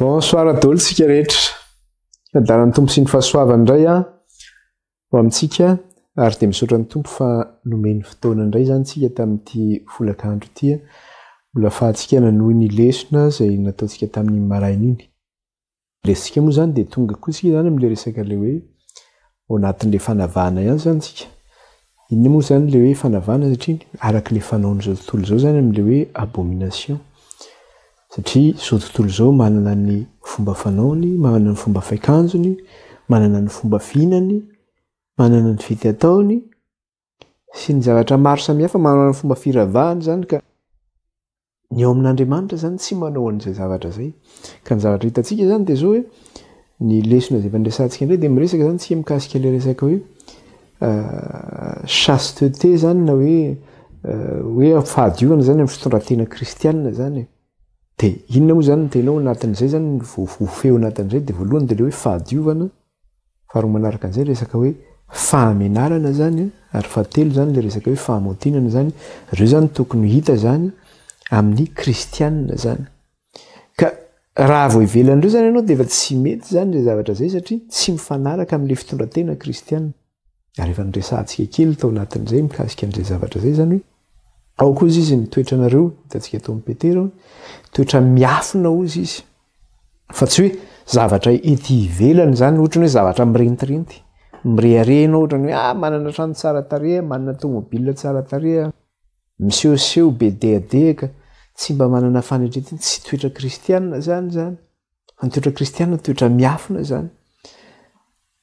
Bonsoir à tous tsika rehetra. Daran'ny tompo sy ny fahasoavana indray ho amintsika ary dia misaotra ny tompo fa nomeny fotoana indray zany tsika tamin'ity folakandro ity. Mbola fahatsika nanohy ny lesona izay nataontsika tamin'ny maraina iny. Lesitsika moa zany dia tonga koa tsika zany amin'ilay resaka le hoe ao anatin'ilay fanavahana ihany zany tsika. Inona moa zany le hoe fanavahana satria arak'ilay fanaon'izao tontolo izao zany amin'ilay hoe abomination. Satria izao tontolo izao manana ny fomba fanaony, manana ny fomba fiakanjony, manana ny fomba fihinany, manana ny fety ataony sy ny zavatra maro samihafa, manana ny fomba firavahany zany ka ny ao amin'Andriamanitra zany tsy manao an'izay zavatra zay. Ka ny zavatra hitantsika zany dia zao hoe ny lesona izay fandraisantsika indray dia miresaka zany tsika mikasika ilay resaka hoe chasteté zany na hoe fahadiovana zany amin'ny fitondratena kristianina zany. Dia inona moa zany no tenao anatin'izay zany ny feo anatin'izay dia voalohany dia le hoe fahadiovana, faharoa manaraka an'izay resaka hoe fahamenarana zany ary fahatelo zany le resaka hoe fahamotinana zany. Ireo zany tokony hita zany amin'ny kristianina zany. Ka raha vao ivelan'ireo zany ianao dia efa tsy mety zany le zavatra zay satria tsy mifanaraka amin'ilay fitondratena kristianina. Ary efa niresantsika kely tao anatin'izay mikasika an'izay zavatra zay zany hoe ao koa izy ny toetranareo hitantsika tao amin'ny Petera toetra miafina ozy izy fa tsy hoe zavatra ety ivelany zany ohatrany hoe zavatra mirentirenty mireharena ohatrany hoe manana trano tsara tareha, manana tomobile tsara tareha, misehoseho be deadeka, tsy mba manana fanetretiny, tsy toetra kristianina zany. Fa ny toetra kristianina toetra miafina zany.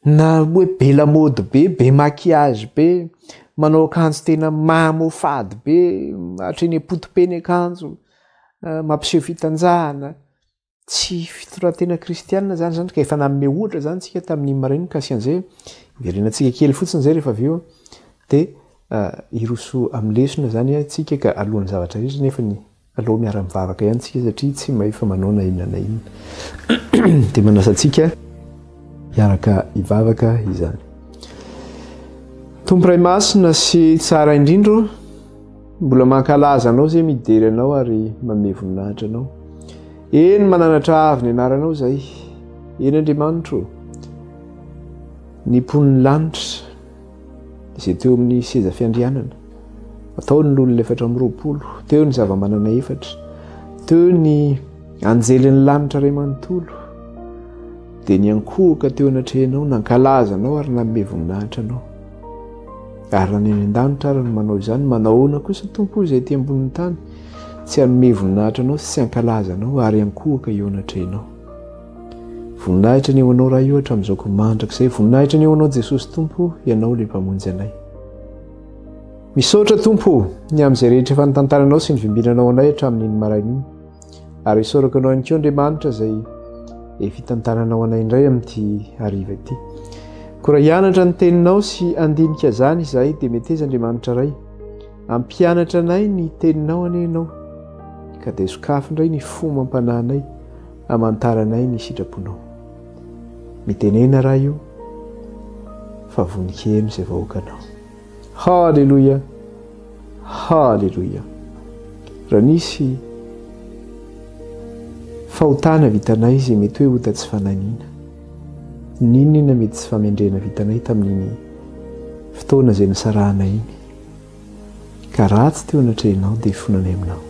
Na hoe be lamody be maquillage be, manao akanjo tena mamofady be, hatreny apoto-peny akanjo, mampiseho fitanjahana, tsy fitondratena kristianina zany ka efa nanome ohatra zany tsika tamin'ny maraina mikasika an'izay. Iverenantsika kely fotsiny zay rehefa avy eo dia hiroso amin'ny lesona zany tsika ka alohan'ny zavatra rehetra nefa ny aloha miara-mivavaka ihany tsika satria tsy maefa manao na inona na inona. Dia manasa antsika hiaraka hivavaka izany. Tompo Ray Masina sy tsara indrindro, mbola mankalaza anao zay midery anao ary manome voninahitra anao. Eny mananatra avy ny anaranao zay. Eny Andriamanitro, ny mponiny lanitra izay teo amin'ny seza fiandrianana, atao ny olona 420, teo ny zava-manana 4, teo ny anjelin'ny lanitra ray manontolo, dia ny ankohoka teo anatrehanao, nankalaza anao ary nanome voninahitra anao. Ary na ny an-danitra ary no manao izany, manahoana kosa tompo izay ety ambonin'ny tany tsy hanome voninahitra anao sy hankalaza anao ary ankohoka eo anatrehanao. Voninahitra ny eo anao raha io hatramin'izao komandrak'izay. Voninahitra ny eo anao Jesosy tompo, ianao ilay mpamonjy anay. Misaotra tompo ny amin'izay rehetra efa nitantaranao sy ny vimbinanao anay hatramin'iny maraina iny. Ary isaorako anao ihany koa Andriamanitra izay efa hitantaranao anay indray amin'ity hariva ity. Koa raha hianatra ny teninao sy andinika zany izahay dia meteza Andriamanitra ray. Ampianatra anay ny teninao anenao ka dia sokafy indray ny fomba ampanahinay hamantaranay ny sitraponao. Mitenena raha io fa vonikeno izay vahoakanao. Halleluja, halleluja. Raha nisy fahotana vitanay izay mety hoe hota tsy fananiana, ninona mety tsy famendrena vitanay tamin'iny fotoana izay nisarahanay iny, ka ratsy teo anatrehanao dia fonanay aminao.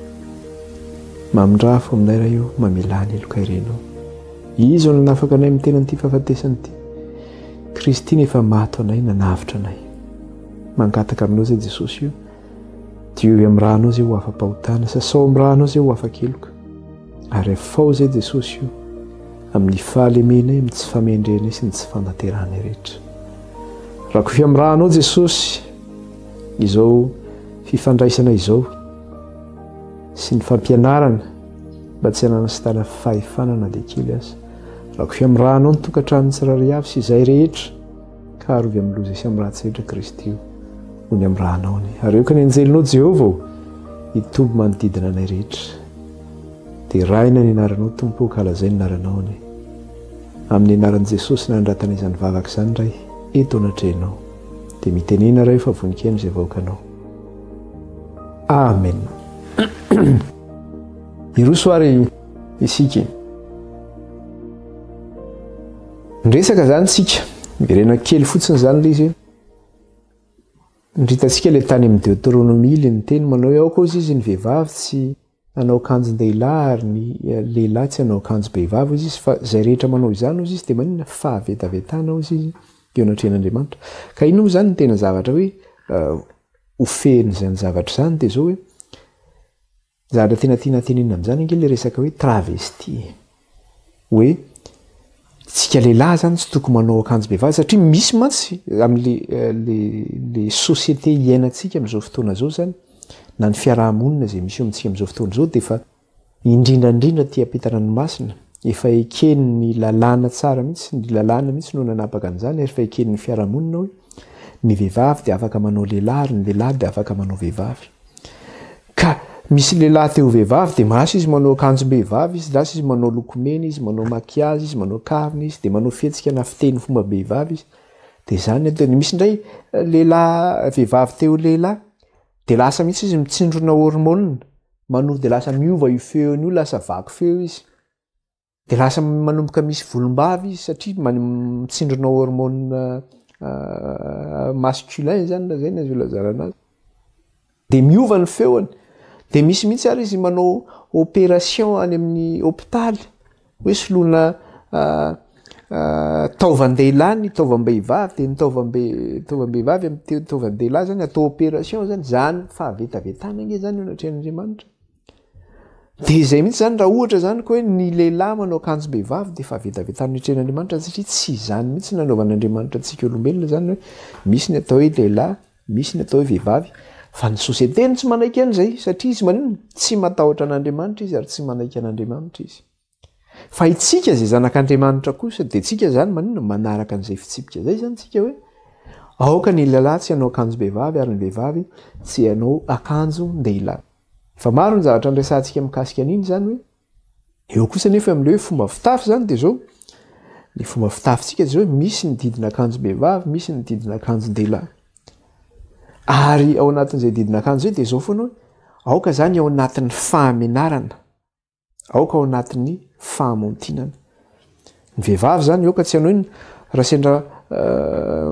Mamindrafo aminay raha io, mamelany eloka irenao. Izo no nanafaka anay amin'ny tenan'ity fahafatesana ity. Kristy nefa mato anay, nanavitra anay. Mangataka aminao zay Jesosy io. Dieu amin'ny rahanao zay ho afa-pahotana, sasao amin'ny rahanao zay ho afa-keloka. Ary afao zay Jesosy io amin'ny fahalemenay, amin'ny tsy famendrenay sy ny tsy fanateranay rehetra. Rakofy amin'ny rahanao Jesosy izao fifandraisana izao sy ny fampianarana mba tsy hanana sy tana fahefanana dia kely aza. Rakofy amin'ny rahanao ny tokantrano tsirairay avy sy izay rehetra ka arovy amin'ny loza sy amin'ny ratsy rehetra Kristy io ho ny amin'ny rahanao ny. Ary eo ka ny anjelinao Jehovah hitoby manodidina anay rehetra. Dia raina ny anaranao tompo ka lazay ny anaranao ny. Amin'ny anaran'i Jesosy nandratanay izany vavaka izany ray eto anatrehanao. Dia mitenena ray fa vonikeno izay vahoakanao. Amen. Iroso ary isika Resaka zany tsika verena kely fotsiny zany le izy ndritatsika le tany amin'ny Deutéronomie le nyteny manao ao koa izy ny vehivavy tsy anao akanjon-dehilahy ary ny lehilahy tsy anao akanjo-behivavy izy fa zay rehetra manao izany izy de manina fahavetavetana izy eo anatren'Andriamanitra. Ka ino moa zany ny tena zavatra hoe ofeny zany zavatra zany de zao hoe zavatra tena tiana tenenina amin'izany ange le resaka hoe travesti. Hoe tsika lehilahy zany tsy tokony manao akanjo-behivavy satria misy mantsy amin'le société iainantsika amin'izao fotoana zao zany na ny fiarahamonina zay misy eo amintsika amin'izao fotoana zao de efa indrindrandrindra tia apetana ny masina efa ekeny ny lalàna tsara mihitsy ny lalàna mihitsy no nanapaka an'izany efa ekeny ny fiarahamonina hoe ny vehivavy de afaka manao lehilahy ary ny lehilahy de afaka manao vehivavy. Ka misy lehilahy teo vehivavy de masy izy manao akanjo-behivavy izy lasa izy manao lokomena izy manao makiazy izy manao kavina izy de manao fihetsika na fiteny fomba behivavy izy de zany ataony. Misy indray lehilahy vehivavy teo lehilahy de lasa mihitsy izy mitsindrona hormone manova de lasa miova io feon'io lasa vaky feo izy de lasa manomboka misy volombavy izy satria mitsindrona hormone masculin zany na zay azo lazarana azy de miova ny feony. De misy mihitsy ary izy manao opération any amin'ny hôpitaly hoe soloina taovan-dehilahy ny taovam-behivavy de ny taovam-behivavy amin'ny taovan-dehilahy zany atao opération zany fahavetavetana nge zany eo anatren'Andriamanitra. De zay mihitsy zany raha ohatra zany ko hoe ny lehilahy manao akanjo-behivavy de fahavetavetana anatren'Andriamanitra satria tsy zany mihitsy nanaovan'Andriamanitra antsika olombelona zany hoe misy ny atao hoe lehilahy misy ny atao hoe vehivavy. Fa ny société ny tsy manaiky an'izay satria izy manino tsy matahotra an'Andriamanitra izy ary tsy manaiky an'Andriamanitra izy. Fa itsika zay zanak'Andriamanitra kosa de tsika zany manino manaraka an'izay fitsipika zay zany tsika hoe aoka ny lehilahy tsy hanao akanjo-behivavy ary ny vehivavy tsy hanao akanjo-dehilahy. Fa maro ny zavatra andraisantsika mikasika an'iny zany hoe eo kosa nefa amin'le hoe fomba fitafy zany de zao ny fomba fitafitsika de zao hoe misy ny didina akanjo-behivavy misy ny didina akanjo-dehilahy. Ary ao anatin'izay didina akanjo zay de zao foana hoe aoka zany ao anatin'ny fahamenarana aoka ao anatin'ny fahamontinana. Ny vehivavy zany aoka tsy hanao iny raha sendra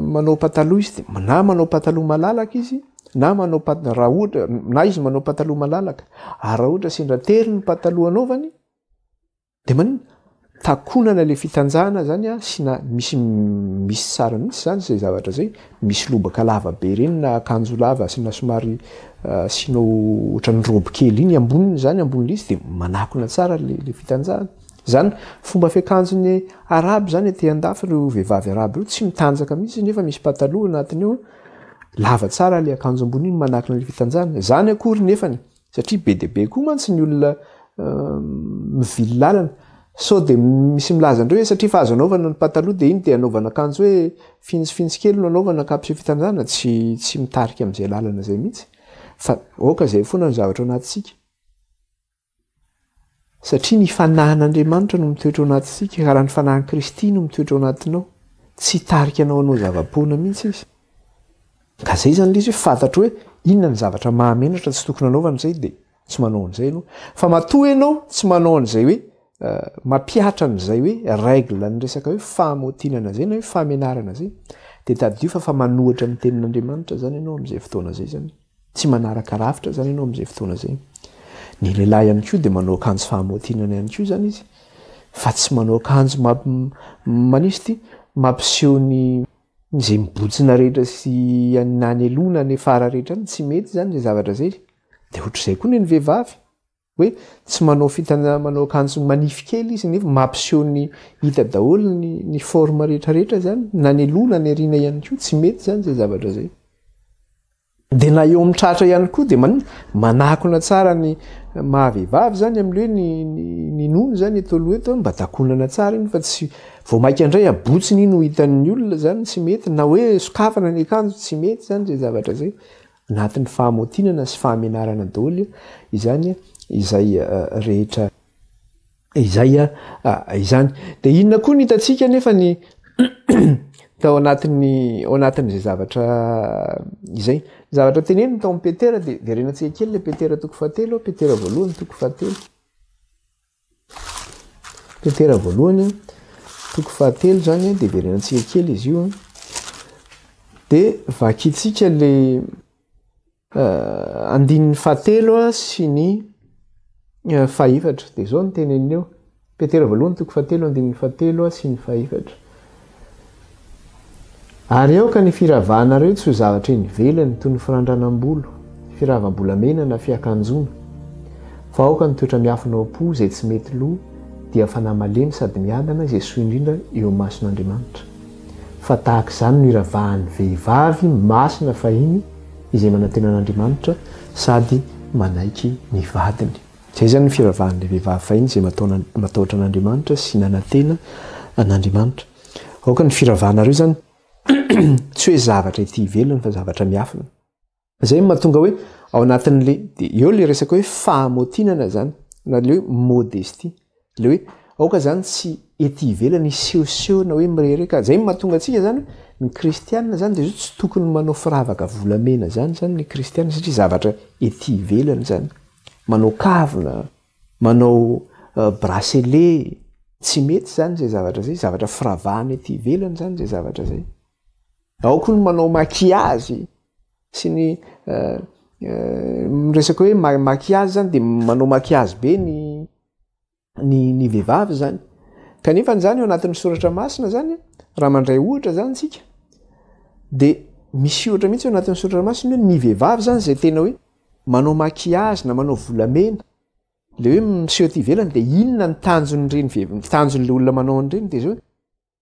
manao pataloha izy de na manao pataloha malalaka izy na manao raha ohatra na izy manao pataloha malalaka ary raha ohatra sendra tery ny pataloha anaovany de manino takonana le fitanjahana zany sy na misy tsara mihitsy zany zay zavatra zay misy lobaka lava be reny na akanjo lava sy na somary sinao ohatran'ny robe kely iny amboniny zany ambon'le izy de manakona tsara le fitanjahana. Zany fomba fiakanjon'ny araby zany ety andafy reo vehivavy araby reo tsy mitanjaka mihitsy nefa misy pataloha anatiny eo lava tsara le akanjo ambony iny manakona le fitanjahana. Zany akory nefany satria be de be koa mantsy ny olona mivily lalana so de misy milaza andreo hoe satria fa azo anaovana ny pataloha de iny de anaovana akanjo hoe finitsy kely no anaovana kapisy fitanjahana tsy mitarika amin'izay lalana zay mihitsy. Fa aoka zay foana ny zavatra ao anatintsika satria ny fanahin'Andriamanitra no mitoetra ao anatintsika ka raha ny fanahin'i Kristy no mitoetra ao anatinao tsy tarika anao zava-poana mihitsy izy. Ka zay zany izy hoe fantatro hoe inona ny zavatra mahamenatra tsy tokony anaovana zay de tsy manao an'izay ianao. Fa matoa ianao tsy manao an'izay hoe mapiatra an'izay hoe règle ny resaka hoe fahamotinana zay na hoe fahamenarana zay de tadio fa manohatra amin'ny tenin'Andriamanitra zany ianao amin'izay fotoana zay zany. Tsy manaraka rafitra zany ianao amin'izay fotoana zay. Ny lehilahy ihany koa de manao akanjo fahamotinana ihany koa zany izy fa tsy manao akanjo manisy mampiseho ny zay mibotsina rehetra sy nany alona ny fara rehetra tsy mety zany zay zavatra zay. De ohatr'izay koa ny vehivavy hoe tsy manao manao akanjo manify kely izy nefa mampiseho ny hita daholo ny forme rehetrarehetra zany na ny alona ny arina ihany koa tsy mety zany zay zavatra zay. De na eo amin'ny tratra ihany koa de manakona tsara ny mahavehivavy zany amin'le hoe ny nono zany eto aloha eto mba takonana tsara iny fa tsy vao maika indray abotsiny iny ho hitan'ny olona zany tsy mety na hoe sokafana ny akanjo tsy mety zany zay zavatra zay. Anatin'ny fahamotinana sy fahamenarana daholo izany izay rehetra izany. De inona koa ny hitantsika nefa ny tao anatin'izay zavatra izay zavatra teneniny tao amin'ny Petera de verenantsika kely le Petera toko fahatelo Petera voalohany toko fahatelo Petera voalohany toko fahatelo zany dia verenantsika kely izy io dia vakitsika le andininy fahatelo sy ny fahefatra dia zao ny teneniny eo petera voalohany toko fahatelo andininy fahatelo sy ny fahefatra ary ao ka ny firavahanareo tsy ho zavatra inivelany toy ny firandranam-bolo firavam-bolamena na fiakanjona fa aoka nytoetra miafina ao-po izay tsy mety loha dia fanahy malemy sady miadana izay soa indrindra eo mason'Andriamanitra fa tahaka izany no iravahan'ny vehivavy masina fahiny izay manantenan'Andriamanitra sady manaiky ny vadiny. Izay zany ny firavahan'ilay vehivavy fahiny izay matahotra an'Andriamanitra sy nanantena an'Andriamanitra. Aoka ny firavahanareo zany tsy hoe zavatra ety ivelany fa zavatra miafina. Izay mahatonga hoe ao anatin'le eo le resaka hoe fahamotinana zany na le hoe modestie. Le hoe aoka zany tsy ety ivelany sehoseho na hoe mirereka. Izay mahatonga antsika zany ny kristianina zany dia zao tsy tokony manao firavaka volamena zany ny kristianina satria zavatra ety ivelany zany. Manao kavina, manao bracelet, tsy mety zany zay zavatra zay, zavatra firavahana ety ivelany zany zay zavatra zay. Ao koa ny manao maquillage sy ny resaka hoe maquillage zany dia manao maquillage be ny vehivavy zany. Kanefa zany eo anatin'ny soratra masina zany raha mandray ohatra zany tsika dia misy ohatra mihitsy eo anatin'ny soratra masina hoe ny vehivavy zany zay tena hoe manao maquillage na manao volamena le hoe miseho ety ivelany dia inona ny tanjon'le olona manao an'ireny dia zao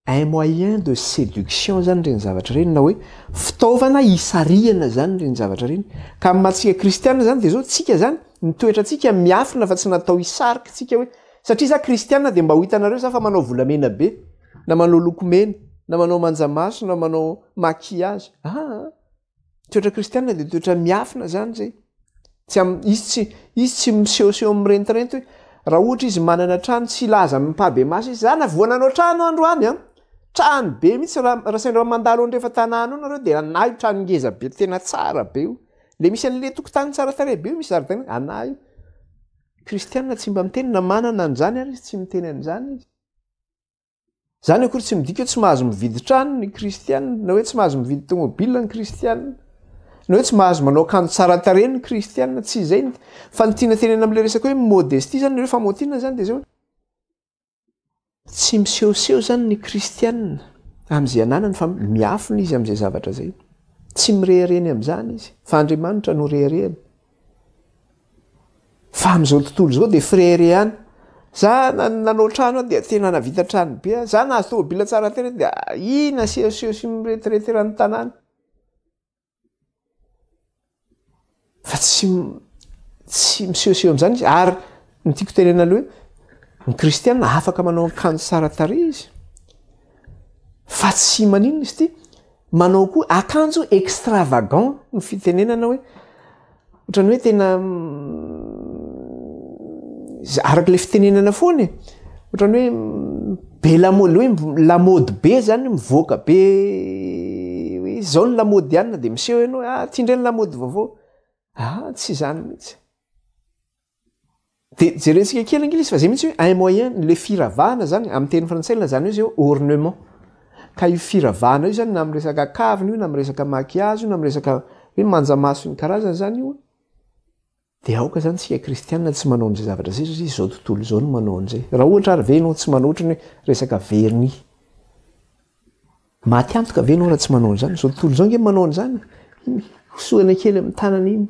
un moyen de séduction zany reny zavatra reny na hoe fitaovana hisarihana zany reny zavatra reny. Ka amin'ny mahatsika kristianina zany dia zao tsika zany mitoetra tsika miafina fa tsy natao hisarika tsika hoe satria za kristianina dia mba ho hitanareo za fa manao volamena be na manao lokomena na manao manjamaso na manao maquillage. Toetra kristianina dia toetra miafina zany zay. Izy tsy misehoseho mirentirento hoe raha ohatra izy manana trano tsy ilaza mipabe maso izy za na voananao trano androany trano be mihitsy raha saindra mandalo andrefa tanàna ao nareo dia anahy trano ngeza be tena tsara be io le misy an'le tokotany tsara tare be io misy zaridaina anahy io. Kristianina tsy mba miteny na manana an'izany ary izy tsy miteny an'izany izy. Zany akory tsy midika hoe tsy mahazo mividy trano ny kristianina na hoe tsy mahazo mividy tomobile ny kristianina na hoe tsy mahazo manao akanjo tsara tarehy ny kristianina tsy izay fa ny tiana tenena amin'ilay resaka hoe modestie zany hoe famotinana zany dia zao tsy misehoseho zany ny kristianina amin'izay ananany fa miafina izy amin'izay zavatra zay. Tsy mirehireny amin'izany izy fa Andriamanitra no rehirehany. Fa amin'izao tontolo izao dia frere ihany. Za nanao trano dia tena navita trano be. Za nahazo tomobile tsara tery dia ina sehoseho sy miretiretiran'ny tanàna. Fa tsy misehoseho amin'izany izy ary ny tiako tenena aloha hoe ny kristianina afaka manao akanjo tsara tarehy izy. Fa tsy maninona izy ity manao koa akanjo extravagant ny fitenenana hoe ohatrany hoe tena araka le fitenenana foana ohatrany hoe be lamody hoe lamody be zany mivoaka be hoe zao ny lamody ihany dia miseho ianao tiandray ny lamody vaovao tsy izany mihitsy. Dia jerentsika kely angila izy fa zay mihitsy hoe un moyen le firavahana zany amin'ny teny frantsay zany hoe zay ornement. Ka io firavahana io zany na amin'ny resaka kavina io na amin'ny resaka maquillage io na amin'ny resaka hoe manjamaso ny karazana zany io dia aoka zany tsika kristianina tsy manao an'izay zavatra zay satria izao tontolo izao no manao an'izay. Raha ohatra ary ve ianao tsy manao ohatrany hoe resaka vernis maty antoka ve ianao raha tsy manao an'izany. Izao tontolo izao nge manao an'izany hosoana kely amin'ny tanana iny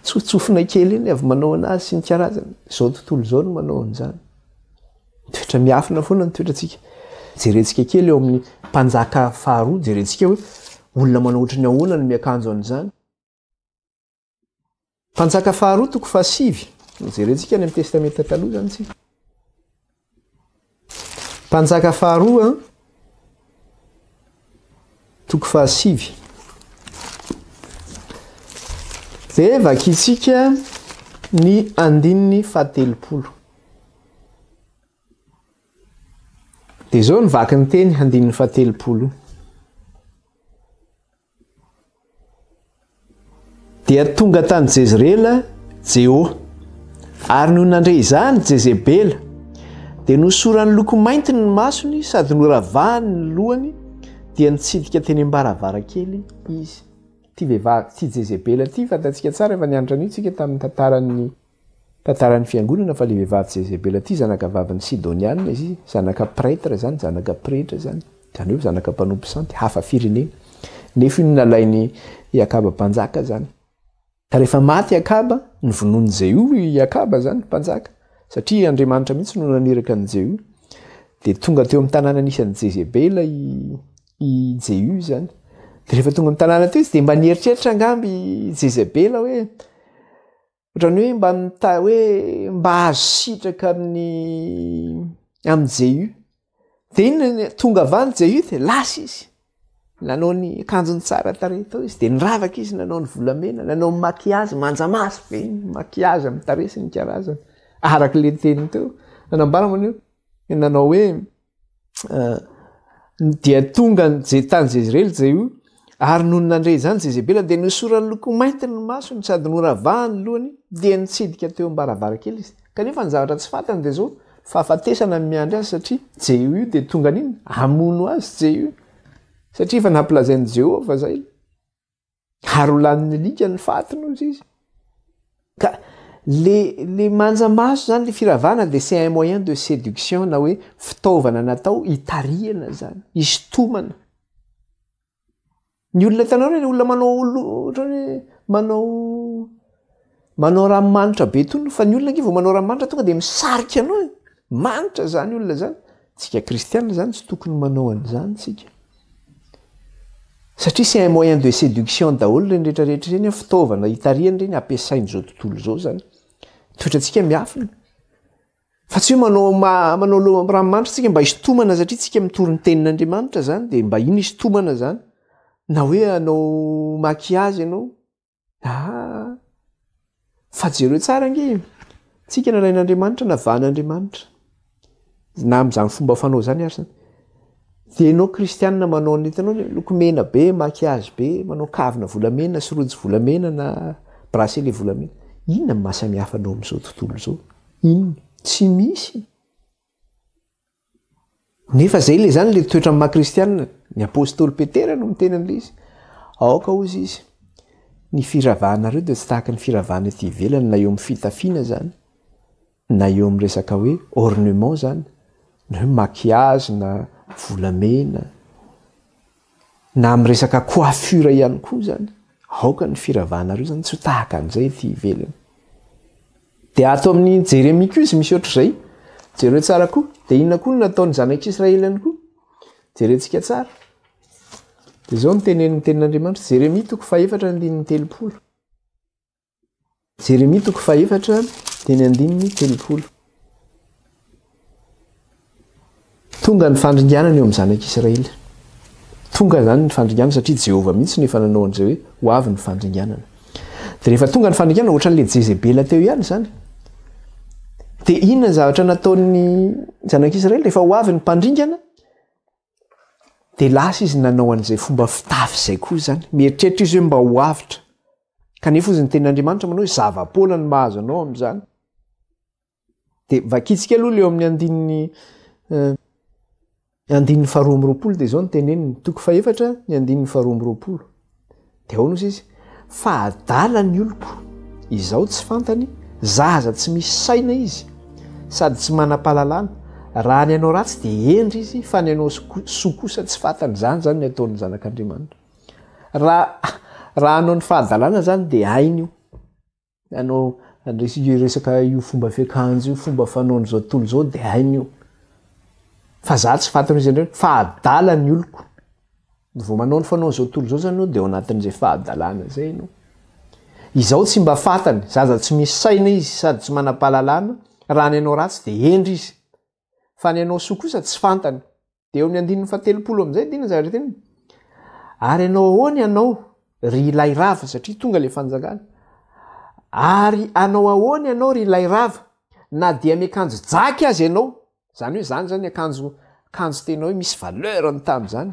tsotsofina kely iny avy manao anazy sy ny karazany. Izao tontolo izao no manao an'izany. Toetra miafina foana ny toetrantsika. Jerentsika kely eo amin'ny mpanjaka faharoa jerentsika hoe olona manao ohatrany ahoana no miakanjo an'izany. Mpanjaka faharoa toko fahasivy jerentsika any amin'ny testamenta taloha zany tsika. Mpanjaka faharoa toko fahasivy dia vakitsika ny andininy fahatelopolo. Dia zao ny vaky ny teny andininy fahatelopolo. Dia tonga tany Jezreela Jeho ary noho nandray izany Jezebela dia nosorany loko mainty ny masony sady noravahany ny lohany dia nitsidika teny ambaravarakely izy. Ty vehivavy ty Jezebela ty fantatsika tsara efa nianatra an'io tsika tamin'ny tantaran'ny fiangonana fa le vehivavy Jezebela ty zanaka vavin'ny Sidoniana izy, zanaka prêtre zany, zanaka pretra zany, zany hoe zanaka mpanompo santy hafa firenena. Nefa io nalainy Iakaba mpanjaka zany. Ka rehefa maty Iakaba, nyvonoany Jehu Iakaba zany mpanjaka, satria Andriamanitra mihitsy no naniraka ny Jehu. Dia tonga teo amin'ny tanàna anisan'ny Jezebela i Jehu zany. Dia rehefa tonga amin'ny tanàna teo izy dia mba nieritreritra angamby Jezebela hoe ohatrany hoe mba azo sitraka amin'ny Jehu. Dia iny tonga avany Jehu dia lasa izy. Nanao ny akanjony tsara tarehy tao izy dia niravaka izy, nanao ny volamena, nanao ny makiazy manjamaso be, makiazy amin'ny tarehy sy ny karazany. Araka le teny teo. Nanambara manio nanao hoe dia tonga tany Jezreel Jehu ary noho nandray zany Jezebela dia nosorany loko mainty ny masony sady noravahany lohany dia nitsidika teo ambaravarakely izy. Kanefa ny zavatra tsy fantany dia zao fahafatesana miandry azy satria Jehu io dia tonga an'iny hamono azy Jehu satria efa nampilazainy Jehovah zay. Ary ho lanin'ny lika ny fatiny izy. Ka le manja maso zany le firavana dia c'est un moyen de séduction na hoe fitaovana natao hitarihana zany, hisintomana. Ny olona tanao hoe olona manao ranomanitra be tony fa ny olona nge vao manao ranomanitra tonga dia misarika anao. Manitra zany olona zany. Tsika kristiana zany tsy tokony manao an'izany tsika. Satria c'est un moyen de séduction daholo reny rehetrarehetra reny, fitaovana hitarihana reny ampiasain'izao tontolo izao zany. Toetrantsika miafina. Fa tsy hoe manao ranomanitra tsika mba hisintomana satria tsika mitory ny tenin'Andriamanitra zany dia mba iny hisintomana zany. Na hoe anao makiazy ianao. Fa jereo tsara nge. Tsika nalain'Andriamanitra navan'Andriamanitra. Na amin'izany fomba fanao zany ary zany. Dia ianao kristianina manao ny hitanao lokomena be, makiazy be, manao kavina volamena, sy rojo volamena na bracelet volamena. Inona ny mahasamihafa anao amin'izao tontolo izao? Inona? Tsy misy. Nefa zay le zany le toetra amin'ny maha-kristianina. Ny apôstôly Petera no miteny an'ilay izy. Aoka ozy izy. Ny firavahanareo dia tsy tahaka ny firavahana ety ivelany na eo amin'ny fitafiana zany, na eo amin'ny resaka hoe ornement zany, na hoe makiazy na volamena, na amin'ny resaka coiffure ihany koa zany. Aoka ny firavahanareo zany tsy tahaka an'izay ety ivelany. Dia ato amin'ny Jeremia koa izy misy ohatr'izay. Jereo tsara koa. Dia inona koa no nataon'ny zanak'Israely koa? Jerentsika tsara. Dia izao no tenenin'ny tenin'Andriamanitra. Jeremia 4:30. Jeremia 4:30. Tonga ny fandringanana eo amin'ny zanak'Israely. Tonga zany ny fandringanana satria Jehovah mihitsy nefa nanao an'izay hoe ho avy ny fandringanana. Dia rehefa tonga ny fandringanana ohatran'ilay Jezebela teo ihany zany. Dia inona ny zavatra nataon'ny zanak'Israely rehefa ho avy ny mpandringana? Dia lasa izy nanao an'izay fomba fitafy izay koa zany. Mieritreritra izy hoe mba ho avitra. Kanefa izy ny tenin'Andriamanitra manao hoe zava-poana ny mahazo anao amin'izany. Dia vakitsika aloha leo amin'ny andininy 2:20 dia izao ny teneniny 4:2. Dia ao nosy izy. Fa adala ny oloko, izaho tsy fantany, zaza tsy misy saina izy, sady tsy manam-pahalalana. Raha ny anao ratsy dia endry izy, fa ny anao soa kosa tsy fantany. Zany zany ny ataon'ny zanak'Andriamanitra. Raha anao ny fahadalana zany dia hainy io. Anao resaka io fomba fiakanjo io, fomba fanaon'izao tontolo izao dia hainy io. Fa za tsy fantany izy indray. Fa adala ny oloko. Vao manao ny fanaon'izao tontolo izao zany dia ao anatin'izay fahadalana izay ianao. Izaho tsy mba fantany, zaza tsy misy saina izy, sady tsy manam-pahalalana. Raha ny anao ratsy dia endry izy, fa ny anao soa kosa tsy fantany. Dia eo amin'ny 4:30 amin'izay dia inona zavatra teny? Ary anao ahoany ianao ry ilay rava, satria tonga ilay fanjakana. Ary anao ahoany ianao ry ilay rava, na dia miakanjo jaky azy ianao. Zany hoe zany akanjo tena hoe misy valeur tamin'izany.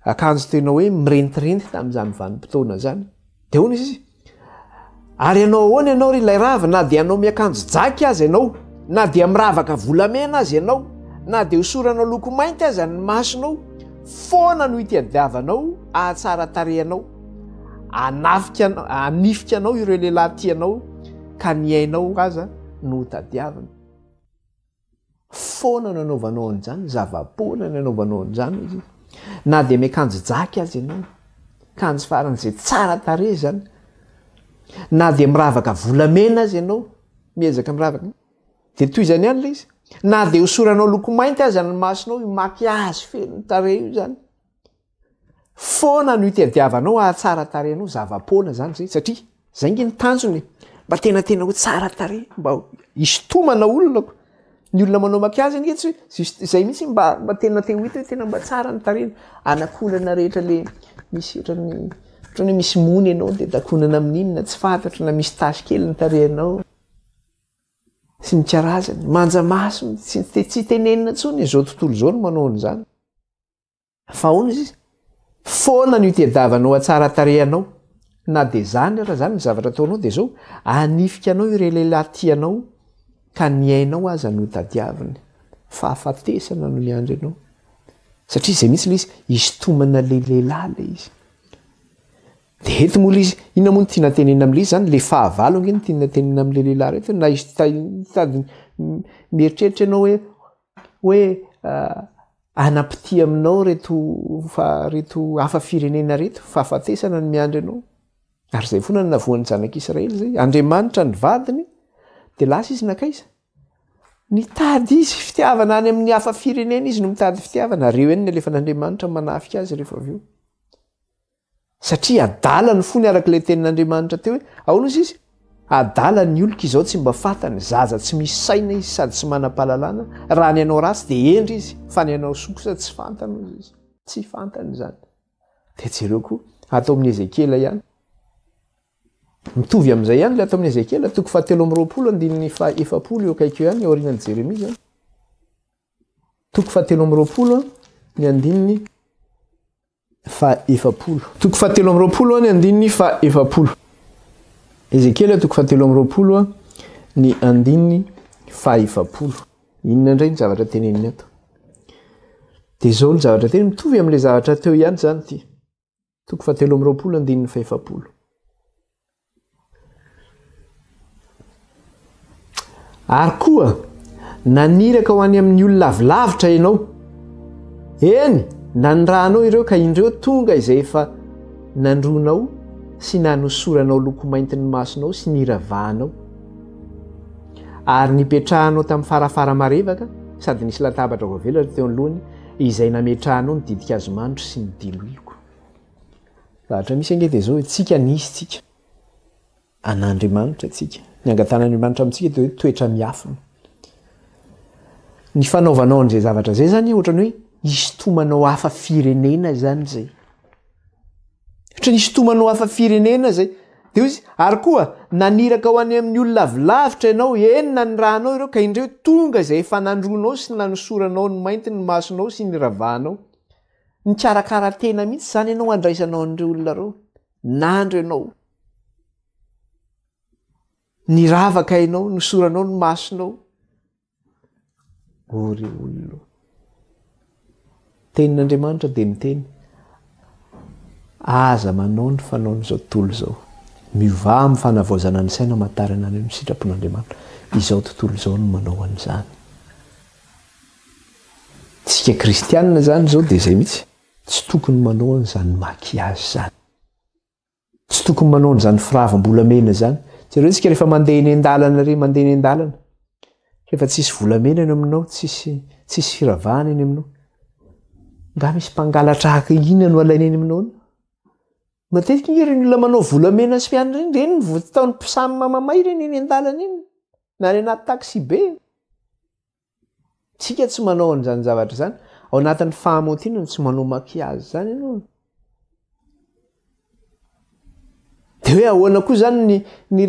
Akanjo tena hoe mirentirenty tamin'izany vanim-potoana zany. Dia hono izy. Ary anao ahoany ianao ry ilay rava, na dia anao miakanjo jaky azy ianao. na dia miravaka volamena azy ianao na dia hosoranao loko mainty aza ny masonao foana no hitadiavanao ahatsara tarehanao anifika anao ireo lehilahy tianao ka ny ainao aza no tadiavana foana no anaovanao an'izany zava-poana no anaovanao an'izany izy na dia miakanjo jaky azy ianao kanjo faran'izay tsara tare zany na dia miravaka volamena azy ianao miezaka miravaka dia toy izany ihany le izy na dia hosoranao loko mainty aza ny masonao makiazy feno tare io zany foana no hitadiavanao ahatsara tarehanao zava-poana zany zay satria zay nge ny tanjony mba tenatena ho tsara tare mba isotomana olonako ny olona manao makiazy nge zay mihitsy mba tena te ho hita hoe tena mba tsara ny tarena anakonana rehetra le misy ohatrany misy mony ianao dia takonana amin'inona tsy fantatra na misy tasy kely ny tarehanao sy ny karazany manja maso tsy tenenina ntsony zao tontolo zao no manao an'izany fa hono izy foana no hitadiavanao atsara tarehanao na dia zany raha zany ny zavatra ataonao dia zao anifika anao ireo lehilahy tianao ka ny ainao aza no tadiaviny fahafatesana no miandry ianao satria zay mihitsy le izy isotomana le lehilahy le izy dia ety mola izy inona moa no tiana tenena am'le izy zany le fahavalo nge no tiana tenena am'le lehilahy rehetra na izy tady mieritreritra ianao hoe anampity aminao reto hafa firenena reto fahafatesana no miandry ianao ary zay foana no navoan'ny zanak'Israely zay Andriamanitra ny vadiny dia lasa izy nakaiza nitady izy fitiavana any amin'ny hafa firenena izy no mitady fitiavana reo eny ny alefa n'Andriamanitra manafika azy rehefa avy eo satria adala ny fony arak'ilay tenin'Andriamanitra teo hoe ahoana izy adala ny olika izao tsy mba fantany zaza tsy misy saina izy sady tsy manam-pahalalana raha ny anao ratsy dia endry izy fa ny anao sokosa tsy fantany izy tsy fantany zany dia jereo koa atao amin'ny Ezekela ihany mitovy amin'izay ihany le atao amin'ny Ezekela 7:20 eo akaiky eo ihany aorianan'ny Jeremia zany 7:20 ny andininy 7:20 7:20 ny andininy 7:20 Ezekela 7:20 ny andininy 7:20 inona indray ny zavatra teneniny ato dia zao ny zavatra teneny mitovy amin'ilay zavatra teo ihany zany ty 7:20 andininy 7:20 ary koa naniraka ho any amin'ny olona lavilavitra ianao eny nanranao ireo ka indreo tonga izay efa nandronao sy nanosoranao loko mainty ny masonao sy niravahanao ary nipetrahanao tamin'ny farafara marevaka sady nisy latabatra voavelatra teo anoloany izay nametrahanao ny didika azomanitro sy ny diloilo zavatra misy ange dia zao tsika nisy tsika an'Andriamanitra tsika ny angatan'Andriamanitra amintsika dia hoe toetra miafina ny fanaovanao an'izay zavatra zay zany ohatrany hoe isotomanao hafa firenena zany zay ohatra ny isotomanao hafa firenena zay dia izy ary koa naniraka ho any amin'ny olona lavilavitra ianao enina ny rahanao ireo ka indreo tonga izay efa nandronao sy nanosoranao ny mainty ny masonao sy ny ravahanao ny karakara tena mihitsy zany ianao andraisanao an'ireo olona reo nandro ianao ny ravaka ianao nosoranao ny masonao ory olona tenin'Andriamanitra dia miteny aza manao ny fanao n'izao tontolo izao miova amin'ny fanavaozana ny saina matarana any amin'ny sitrapon'Andriamanitra izao tontolo izao no manao an'izany tsika kristianina zany zao dia zay mihitsy tsy tokony manao an'izany makiazy zany tsy tokony manao an'izany firavam-bolamena zany jereo tsika rehefa mandeha eny an-dalana mandeha eny an-dalana rehefa tsisy volamena eny aminao tsisy firavahana eny aminao nga misy mpangalatra haka inona no alaina eny aminao matetika ireny olona manao volamena sy mianatra iny reny nyvoataon'ny mpisamy mamamay reny eny an-dalana iny na ny anaty taksi be tsika tsy manao an'izany zavatra zany ao anatin'ny fahamotinany tsy manao makiazy zany ianao dia hoe ahoana koa zany ny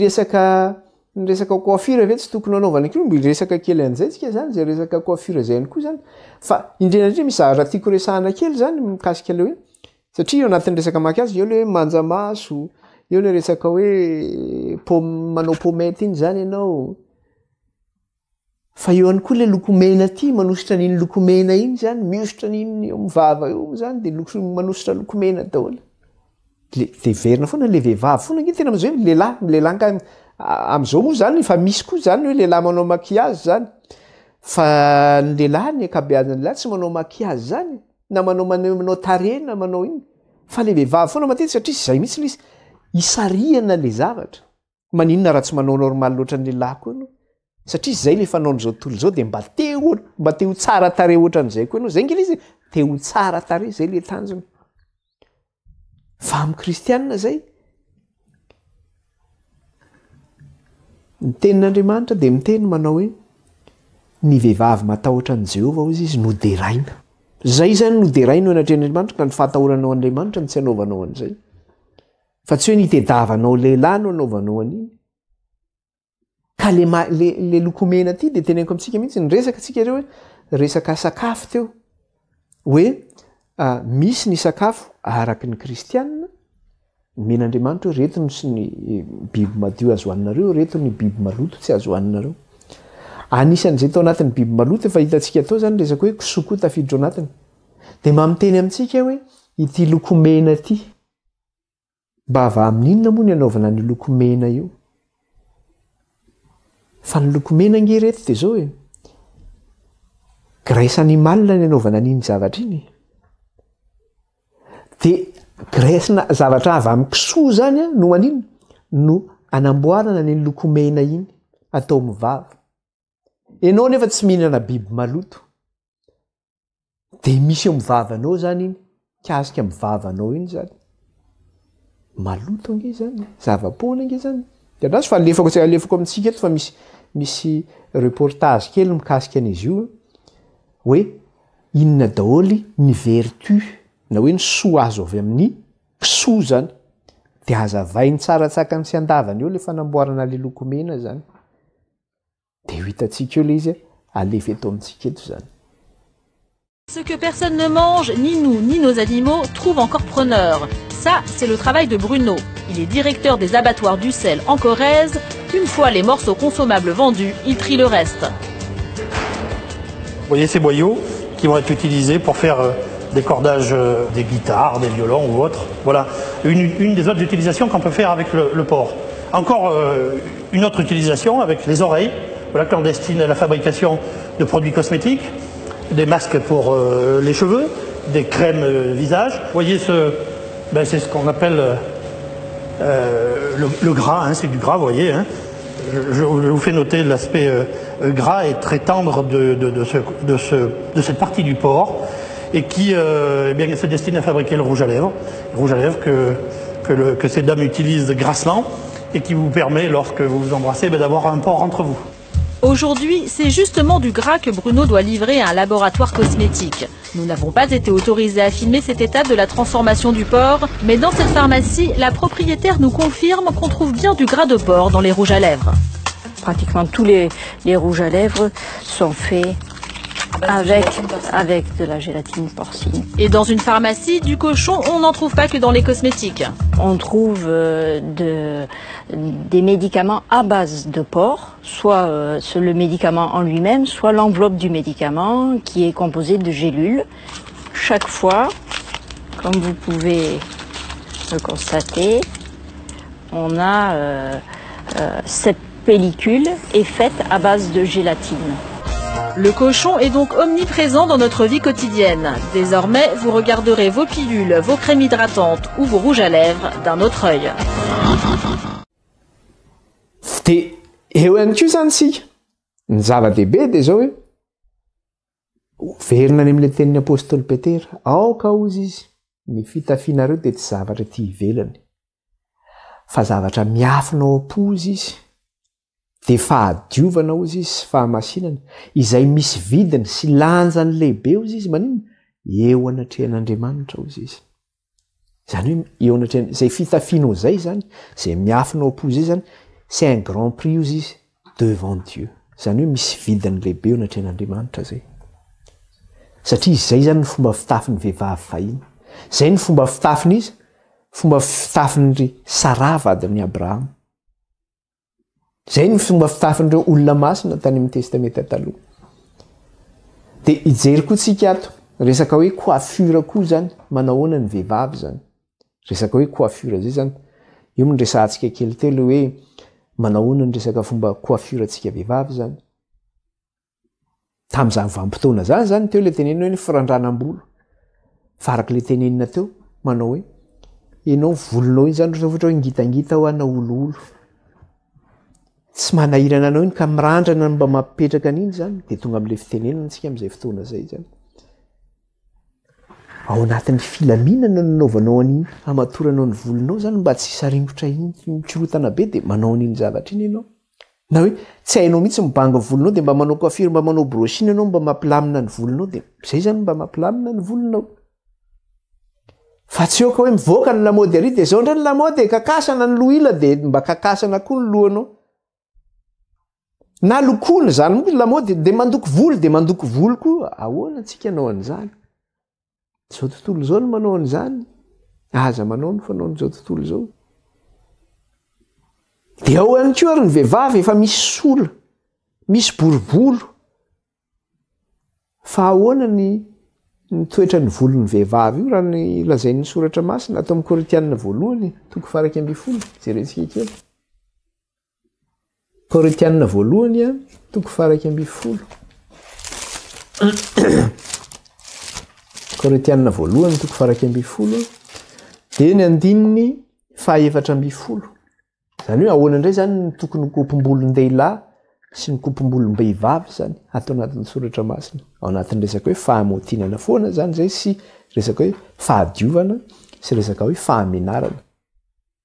resaka coiffure ve tsy tokony anaovana akio mby resaka kely an'izay tsika zany zay resaka coiffure zay ihany koa zany fa indrindra misy zavatra tiako resahana kely zany mikasika le hoe satria eo anatin'ny resaka makiazy eo le hoe manja maso eo le resaka hoe manao pomety iny zany ianao fa eo any koa le lokomena ty manositra n'iny lokomena iny zany miositra n'iny eo mivava eo zany de manositra lokomena daholo de verina foana le vehivavy foana nge tena am'zay lehilahy ka am'izao moa zany fa misy koa zany hoe lehilahy manao makiazy zany fa ny lehilahy ny akabeazany lehilahy tsy manao makiazy zany na manao tare na manao iny fa le vehivavy foana matety satria sy zay mihitsy izy isariana le zavatra maninona raha tsy manao normal loatra ny lehilahy koa anao satria zay le fanaon'izao tontolo zao de mba teo tsara tare ohatran'izay koa anao zay ngely izy teo tsara tare zay le tanjony fa amin'ny kristianina zay ny tenin'Andriamanitra de miteny manao hoe ny vehivavy matahotra an' Jehovah izy noderaina zay zany noderaina eo anatrehan'Andriamanitra ka ny fahatahoranao Andriamanitra no tsy anaovanao an'izay fa tsy hoe nitedavanao lehilahy no anaovanao an'iny ka le lokomena ty de teneniko amitsika mihitsy ny resaka atsika reo hoe resaka sakafo teo hoe misy ny sakafo araky ny kristianina men'Andriamanitra hoe reto no sy ny biby madio azo hoaninareo reto ny biby maloto tsy azo hoaninareo anisan'izay tao anatin'ny biby maloto efa hitantsika tao zany resaka hoe kisokoa tafiditra ao anatiny de mamiteny amintsika hoe ity lokomena ty mba ava amin'inona moa ny anaovana ny lokomena io fa ny lokomena nge reto de zao hoe graisse animale ny anaovana n'iny zavatra iny de graisse zavatra avy amin'ny kisoa zany no an'iny no anamboarana ny lokomena iny atao mivava enao nefa tsy mihinana biby maloto de misy eo mivavanao zany iny kasika mivavanao iny zany maloto nge zany zava-poana nge zany de andraso fa alefako amintsika eto fa misy reportage kely mikasika an'izy io hoe inona daholy ny vertu na hoe ny soa azo avy amin'ny kisoa zany de hazavainy tsaratsakany sy andavany eo le fanamboarana le lokomena zany de ho hitantsika eo le izy alefa eto amintsika eto zany. Ce que personne ne mange, ni nous, ni nos animaux, trouve encore preneur. Ça, c'est le travail de Bruno. Il est directeur des abattoirs du sel en Corrèze. Une fois les morceaux consommables vendus, il trie le reste. Vous voyez ces boyaux qui vont être utilisés pour faire des cordages des guitares, des violons ou autres. Voilà une des autres utilisations qu'on peut faire avec le porc. Encore une autre utilisation avec les oreilles, voilà, clandestine à la fabrication de produits cosmétiques, des masques pour les cheveux, des crèmes visage. Vous voyez, c'est ce qu'on appelle le gras, hein, c'est du gras, vous voyez. Hein. Je vous fais noter l'aspect gras et très tendre de cette partie du porc et qui eh bien, se destine à fabriquer le rouge à lèvres que ces dames utilisent grassement et qui vous permet, lorsque vous vous embrassez, d'avoir un porc entre vous. Aujourd'hui, c'est justement du gras que Bruno doit livrer à un laboratoire cosmétique. Nous n'avons pas été autorisés à filmer cette étape de la transformation du porc, mais dans cette pharmacie, la propriétaire nous confirme qu'on trouve bien du gras de porc dans les rouges à lèvres. Pratiquement tous les rouges à lèvres sont faits avec de la gélatine porcine. Et dans une pharmacie, du cochon, on n'en trouve pas que dans les cosmétiques. On trouve des médicaments à base de porc, soit le médicament en lui-même, soit l'enveloppe du médicament qui est composée de gélules. Chaque fois, comme vous pouvez le constater, on a cette pellicule est faite à base de gélatine. Le cochon est donc omniprésent dans notre vie quotidienne. Désormais, vous regarderez vos pilules, vos crèmes hydratantes ou vos rouges à lèvres d'un autre œil. De eo ihany koa zany sika ny zava-dehibe de zao hoe verina any amin'le tenin'ny apôstôly Petera aoka ozy izy ny fitafianareo de tsy zavatra ty ivelany fa zavatra miafinao am-pozy izy de fahadiovana ozy izy sy fahamasinana izay misy vidiny sy lanjany lehibe ozy izy manino eo anatrehan'Andriamanitra ozy izy zany hoe eo anatrehana zay fitafianao zay zany zay miafinao am-pozy zany c'est un grand prix ozy izy devant Dieu zany hoe misy vidiny lehibe eo anatrehan'Andriamanitra zay satria zay zany ny fomba fitafin'ny vehivavy vahiny zay ny fomba fitafiny izy fomba fitafin'ny Sara vadin'ny Abraham zay ny fomba fitafin'ireo olona masina tany amin'ny testamenta taloha. Dia ijery koa tsika ato resaka hoe coiffure koa zany manahoana ny vehivavy zany. Resaka hoe coiffure zay zany io no resahantsika kely teo le hoe manahoana ny resaka fomba coiffure antsika vehivavy zany. Tamin'izany vanim-potoana zany teo le tenenina hoe ny firandranam-bolo. Farak' le tenenina teo manao hoe ianao volonao iny zany ohatra hoe ngitangita ho ana oloolo. Tsy manahirana anao iny ka mirandrana mba mampipetraka an'iny zany dia tonga amin'ilay fitenenana antsika amin'izay fotoana zay zany. Ao anatin'ny filaminana nanaovanao an'iny hamatoranao ny volonao zany mba tsy saringotra iny mikirotana be dia manao an'iny zavatra iny ianao. Na hoe tsy hainao mihitsy mibanga volonao dia mba manao coiffure mba manao brochine ianao mba mampilamina ny volonao dia izay zany mba mampilamina ny volonao. Fa tsy eo ka hoe mivoaka ny lamaody ary dia izao indray ny lamaody kakasana ny lohila dia mba kakasana koa ny lohanao. Na lokoina zany moa lamaody dia mandoko volo koa. Ahoana antsika anao an'izany? Izao tontolo izao no manao an'izany. Aza manao ny fanao n'izao tontolo izao. Dia ao ihany koa ary ny vehivavy efa misy sola, misy boribolo. Fa ahoana ny toetra ny volon'ny vehivavy io raha ny lazain'ny soratra masina atao amin'ny Korintianina voalohany 12 jerentsika kely. Korintianina voalohany 12. Korintianina voalohany 12 dia ny andininy 7. Zany hoe ahoana indray zany ny tokony ny kopom-bolon-dehilahy sy ny kopom-bolom-behivavy zany atao anatin'ny soratra masina. Ao anatin'ny resaka hoe fahamotinana foana zany zay sy resaka hoe fahadiovana sy resaka hoe fahamenarana.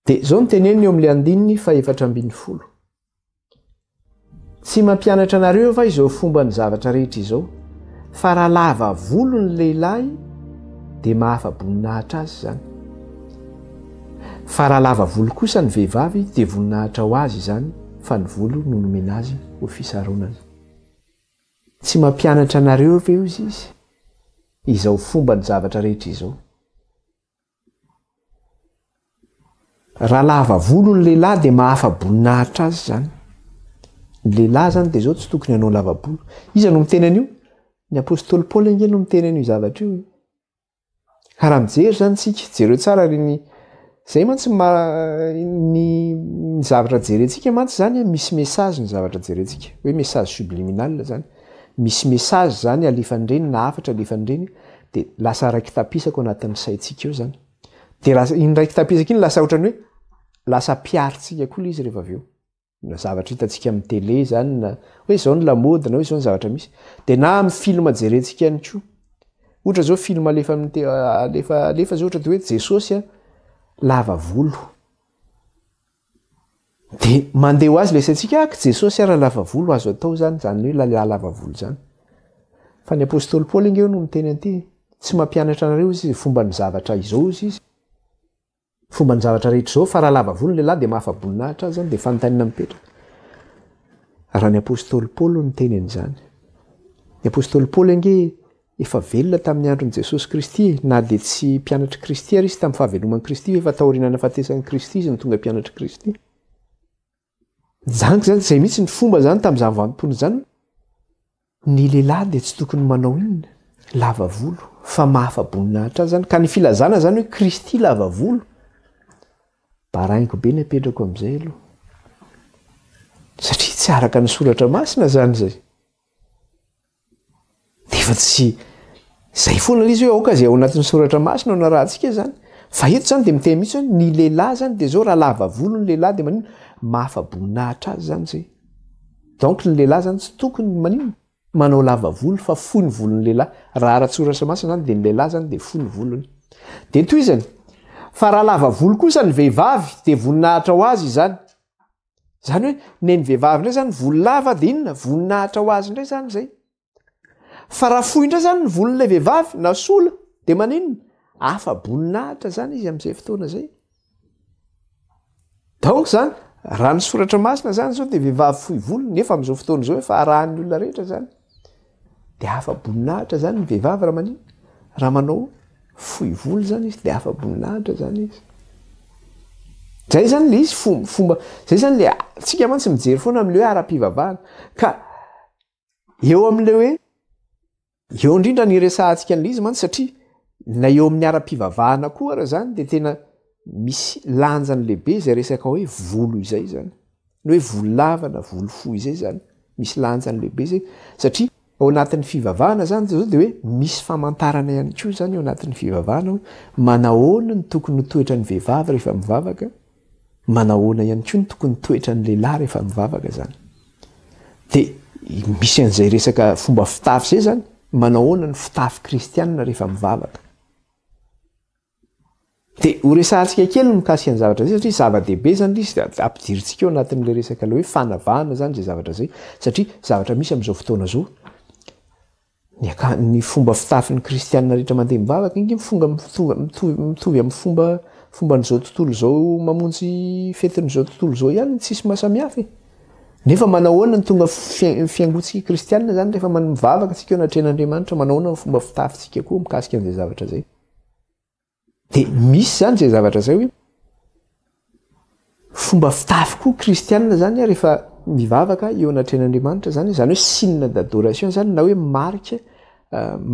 Dia izao no teneniny eo amin'ilay andininy 7. Tsy mampianatra anareo fa izao fomba ny zavatra rehetra izao. Fa raha lava volo ny lehilahy dia mahafa-boninahitra azy zany. Fa raha lava volo kosa ny vehivavy dia voninahitra ho azy zany fa ny volo no nomena azy ho fisaronana. Tsy mampianatra anareo ve izy izao fomba ny zavatra rehetra izao. Raha lava volo ny lehilahy dia mahafa-boninahitra azy zany. Ny lehilahy zany dia izao tsy tokony hanao lava volo. Iza no miteny an'io? Ny apôstôly Paoly ange no miteny an'io zavatra io. Raha mijery zany tsika jereo tsara ny zay mantsy ny zavatra jerentsika mantsy zany misy message ny zavatra jerentsika hoe message subliminal zany. Misy message zany alefan'ireny na hafatra alefan'ireny dia lasa raiky tapisako anatin'ny saintsika eo zany. Dia iny raiky tapisaka iny lasa ohatrany hoe lasa piaritsika koa izy rehefa avy eo. Na zavatra hitantsika amin'ny télé zany na hoe izao ny lamody na hoe izao ny zavatra misy. Dia na amin'ny film jerentsika ihany koa. Ohatra zao film alefa zao ohatra dia hoe Jesosy lava volo. Dia mandeha ho azy ilay saintsika Jesosy raha lava volo azo atao zany hoe lava volo zany. Fa ny apôstôly Paoly ingeo no miteny an'ity tsy mampianatra anareo izy fomba ny zavatra izao izy. Fomba ny zavatra rehetra izao fa raha lava volo ny lehilahy dia mahafa-boninahitra azy zany dia fanontaniana mipetraka. Raha ny apôstôly Paoly no miteny an'izany. Ny apôstôly Paoly ange efa velona tamin'ny andron'i Jesosy Kristy na dia tsy mpianatra Kristy ary izy tamin'ny fahaveloman'i Kristy efa taorianana fahatesan'i Kristy izy no tonga mpianatra Kristy. Zanaka zany izay mihitsy ny fomba zany tamin'izany vanim-potoana zany. Ny lehilahy dia tsy tokony manao inona lava volo fa mahafa-boninahitra azy zany ka ny filazana zany hoe Kristy lava volo. Baraingo be ny apetrako amin'izay aloha. Satria tsy araka ny soratra masina zany zay. Dia efa tsy izay foana izy hoe aoka izay ao anatin'ny soratra masina na rahantsika zany. Fa eto zany dia miteny mihitsy hoe ny lehilahy zany dia zao raha lava volo ny lehilahy dia manino mahafa-boninahitra azy zany zay. Donc ny lehilahy zany tsy tokony manino manao lava volo fa fohy ny volon'ny lehilahy. Raha ara-tsoratra masina zany dia ny lehilahy zany dia fohy ny volony. Dia toy izany. Fa raha lava volo kosa ny vehivavy dia voninahitra ho azy zany. Zany hoe ny vehivavy indray zany volo lava dia inona voninahitra ho azy indray zany zay. Fa raha fohy indray zany ny volon'ilay vehivavy na sola dia manino afa-boninahitra zany izy amin'izay fotoana zay. Donc zany raha ny soratra masina zany zao dia vehivavy fohy volo nefa amin'izao fotoana izao efa arahan'ny olona rehetra zany. Dia afa-boninahitra zany ny vehivavy raha manino raha manao fohy volo zany izy dia afa-boninahitra zany izy. zay zany le izy fomba zay zany le tsika mantsy mijery foana am'le hoe ara-pivavahana ka eo am'le hoe eo indrindra ny resahantsika an'le izy mantsy satria na eo amin'ny ara-pivavahana koa ara zany de tena misy lanjany lehibe zay resaka hoe volo izay zany ny hoe volo lava na volo fohy izay zany misy lanjany lehibe zay satria ao anatin'ny fivavahana zany zao de hoe misy famantarana ihany koa zany ao anatin'ny fivavahana hoe manahoana ny tokony ho toetra ny vehivavy rehefa mivavaka manahoana ihany koa ny tokony toetra ny lehilahy rehefa mivavaka zany de misy an'izay resaka fomba fitafy zay zany manahoana ny fitafy kristianina rehefa mivavaka de ho resahantsika kely ny mikasika ny zavatra zay satria zava-dehibe zany izy ampidirintsika eo anatin'le resaka le hoe fanavahana zany zay zavatra zay satria zavatra misy am'izao fotoana zao ny fomba fitafin'ny kristianina rehetra mandeha mivavaka ingy mitovy amin'ny fomban'izao tontolo zao mamonjy fetin'izao tontolo zao ihany tsisy mahasamihafa nefa manahoana ny tonga fiangotsika kristianina zany rehefa mivavaka tsika eo anatren'Andriamanitra manahoana ny fomba fitafintsika koa mikasika an'izay zavatra zay de misy zany zay zavatra zay hoe fomba fitafy koa kristianina zany rehefa mivavaka eo anatren'Andriamanitra zany hoe signe d'adoration zany na hoe marika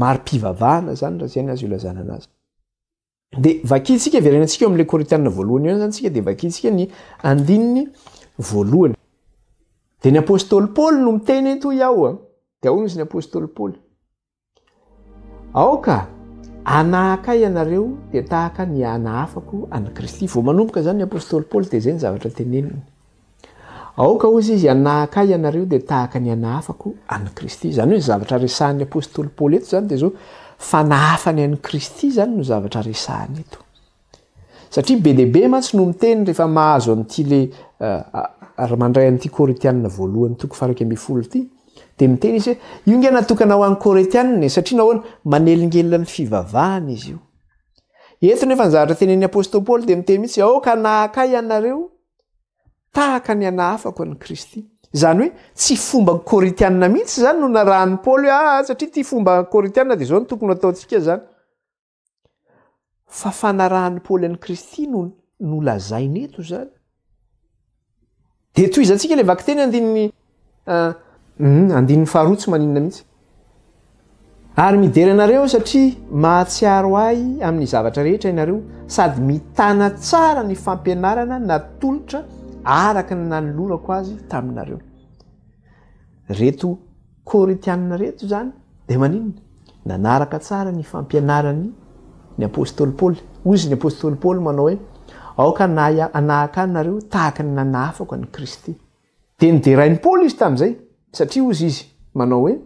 mari-pivavahana zany raha zay ny azo ilazana anazy de vakitsika verenantsika eo am'le Korintianina voalohany io zany tsika de vakitsika ny andininy voalohany de ny apôstôly Paoly no miteny eto iaho de ahoana izy ny apôstôly Paoly aoka anahakay ianareo de tahaka ny anahafako any Kristy vao manomboka zany ny apôstôly Paoly de zay ny zavatra teneniny aoka ozy izy anahakay ianareo de tahaka ny anahafako any Kristy zany hoe zavatra resahan'ny apôstôly Paoly eto zany de zao fanahafany any Kristy zany no zavatra resahany eto satria be dehibe mantsy no miteny rehefa mahazo an'ity le mandray an'ity Korintianina voalohany toko faraky amby folo ity de miteny izy hoe io nge natokana ho an'ny Korintianina satria nahoana manelingelina ny fivavahana izy io eto nefa ny zavatra tenen'ny apôstôly Paoly de miteny mihitsy aoka anahakay ianareo tahaka ny anahafako any Kristy zany hoe tsy fomba Korintianina mihitsy zany no narahan'ny Paoly hoe satria ty fomba Korintianina de zao no tokony ataontsika zany fa fanarahan'ny Paoly any Kristy no lazainy eto zany de toy izantsika le vaky teny andininy faharoa tsy maninona mihitsy ary midery anareo satria mahatsiaro ahy amin'ny zavatra rehetra ianareo sady mitana tsara ny fampianarana natolotra araka ny nanolorako azy taminareo reto Korintianina reto zany de maninona nanaraka tsara ny fampianarany ny apôstôly Paoly ozy ny apôstôly Paoly manao hoe aoka anahaka anareo tahaka ny nanahafako any Kristy de niderain'ny Paoly izy tamin'izay satria ozy izy manao hoe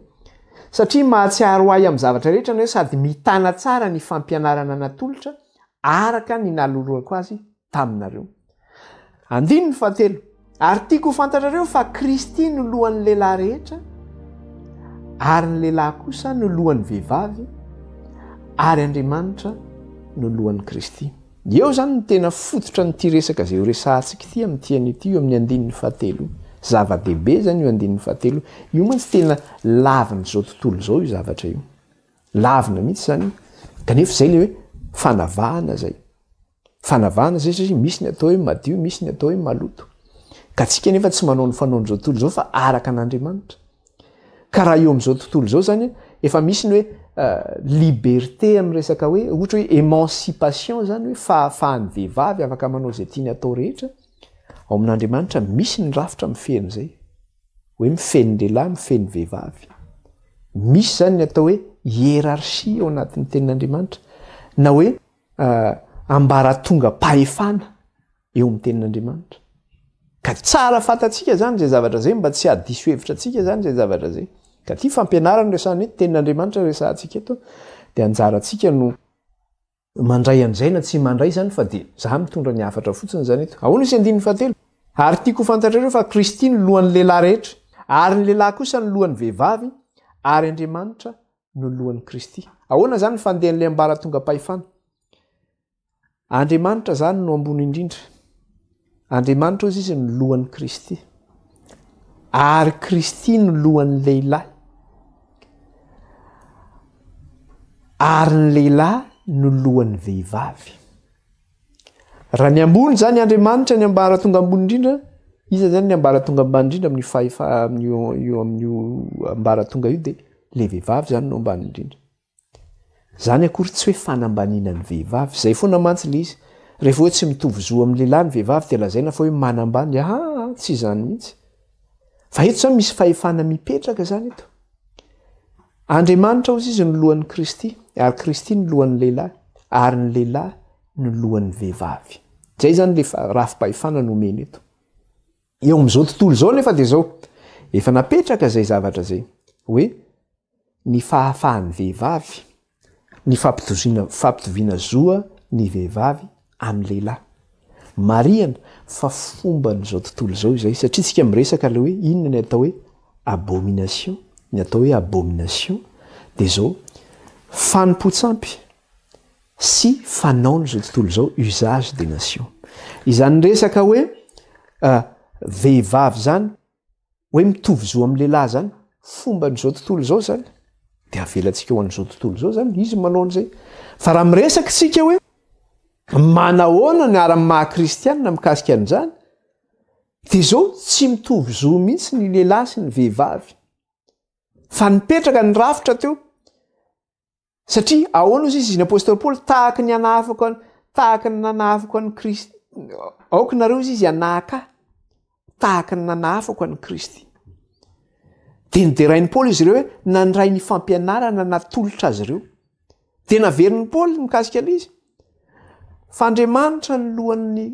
satria mahatsiaro ahy amin'ny zavatra rehetra na hoe sady mitana tsara ny fampianarana natolotra araka ny nalolorako azy taminareo andininy fahatelo ary tiako ho fantatrareo fa Kristy no lohan'ny lehilahy rehetra ary ny lehilahy kosa no lohan'ny vehivavy ary Andriamanitra no lohan'ny Kristy eo zany no tena fototra nyity resaka zay ho resahantsika ity amin'ity an'ity io amin'ny andininy fahatelo zava-dehibe zany io andininy fahatelo io mantsy tena lavina zao tontolo zao io zavatra io lavina mihitsy zany kanefa zay le hoe fanavahana zay satria misy ny atao hoe madio misy ny atao hoe maloto ka tsika nefa tsy manao ny fanaon'izao tontolo zao fa araka an'Andriamanitra ka raha eo am'izao tontolo zao zany efa misy ny hoe liberté amin'ny resaka hoe ohatra hoe émancipation zany hoe fahafahan'ny vehivavy afaka manao zay tiany atao rehetra ao amin'Andriamanitra misy ny rafitra mifeny zay hoe mifeny lehilahy mifeny vehivavy misy zany ny atao hoe hiérarchie ao anatin'ny tenin'Andriamanitra na hoe ambaratonga pahefana eo amin'ny tenin'Andriamanitra ka tsara fatatsika zany zay zavatra zay mba tsy hadiso hevitra atsika zany zay zavatra zay ka ty fampianarana resahany hoe tenin'Andriamanitra resahantsika eto de anjaratsika no mandray an'izay na tsy mandray zany fa de za mitondra ny hafatra fotsiny zany eto ahoana isy andininy fahatelo ary tiako fantatrareo fa Kristy no lohan'ny lehilahy rehetra ary ny lehilahy kosa no lohan'ny vehivavy ary Andriamanitra no lohan'ny Kristy ahoana zany fandehan'le ambaratonga pahefana Andriamanitra zany no ambony indrindra Andriamanitra ozy izy no lohan'ny Kristy ary Kristy no lohan'ny lehilahy ary ny lehilahy no lohan'ny vehivavy raha ny ambony zany Andriamanitra ny ambara tonga ambony indrindra, iza zany ny ambara tonga ambany indrindra amin'io ambara tonga io dia le vehivavy zany no ambany indrindra. Zany akory tsy hoe fanambanina ny vehivavy, zay foana mantsy le izy. Rehefa hoe tsy mitovy zo amin'ny lehilahy ny vehivavy dia lazaina fa hoe manambany, tsy izany mihitsy. Fa eto zany misy fahefana mipetraka zany eto. Andriamanitra ozy izy no lohan'ny Kristy, ary Kristy no lohan'ny lehilahy, ary ny lehilahy no lohan'ny vehivavy. Zay zany le rafi-pahefana no omeny eto. Eo amin'izao tontolo zao nefa dia zao efa napetraka zay zavatra zay hoe ny fahafahan'ny vehivavy, ny fampitoviana zoa ny vehivavy amin'ny lehilahy. Marihana fa fomban'izao tontolo zao izay, satria tsika miresaka le hoe inona ny atao hoe abomination, ny atao hoe abomination dia zao fanompontsampy sy fanaon'izao tontolo zao usage des nations. Izany resaka hoe vehivavy zany hoe mitovy zo amin'ny lehilahy zany fomban'izao tontolo zao zany dia avelantsika ho an'izao tontolo zao zany izy manao an'izay. Fa raha miresaka tsika hoe manahoana ny ara-maha-kristianina mikasika an'izany dia zao tsy mitovy zo mihitsy ny lehilahy sy ny vehivavy, fa nipetraka ny rafitra teo. Satria ahoana ozy izy ny apôstôly Paoly tahaka ny nanahafako an'i Kristy, aoka nareo izy anahaka tahaka ny nanahafako an'i Kristy. Dia niderain'ny Paoly izy ireo hoe nandray ny fampianarana natolotra azy ireo. Dia naverin'ny Paoly mikasika an'izy. Fa Andriamanitra ny lohan'ny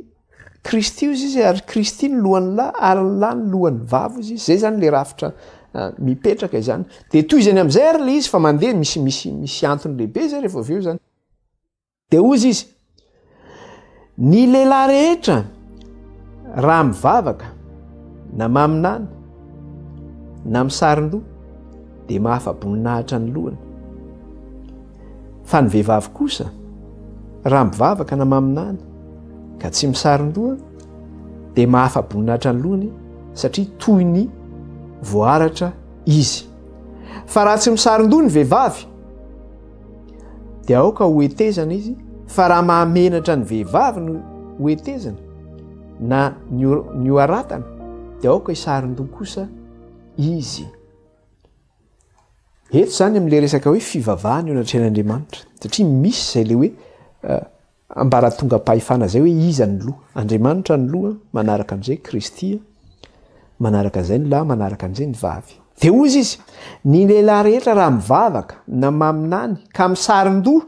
Kristy izy izy, ary Kristy ny lohan'ny lahy, ary ny lahy ny lohan'ny vavy izy. Zay zany le rafitra mipetraka izany. Dia toy izany amin'izay ary le izy fa mandeha misy antony lehibe zay rehefa avy eo zany. Dia ozy izy, ny lehilahy rehetra raha mivavaka na maminany na misarin-doha dia mahafa-boninahitra ny lohany. Fa ny vehivavy kosa raha mivavaka na maminany ka tsy misarin-doha dia mahafa-boninahitra ny lohany, satria toy ny voaratra izy. Fa raha tsy misarin-doha ny vehivavy dia aoka hoetezana izy, fa raha mahamenatra ny vehivavy no hoetezana na ny hoaratana dia aoka hisarin-doha kosa izy. Eto zany amin'ile resaka hoe fivavahana eo anatrehan'Andriamanitra, satria misy izay le hoe ambara tonga pahefana zay hoe iza ny loha. Andriamanitra ny loha, manaraka an'izay Kristy, manaraka an'izay ny lahy, manaraka an'izay ny vavy. Dia ozy izy, ny lehilahy rehetra raha mivavaka na maminany ka misarin-doha,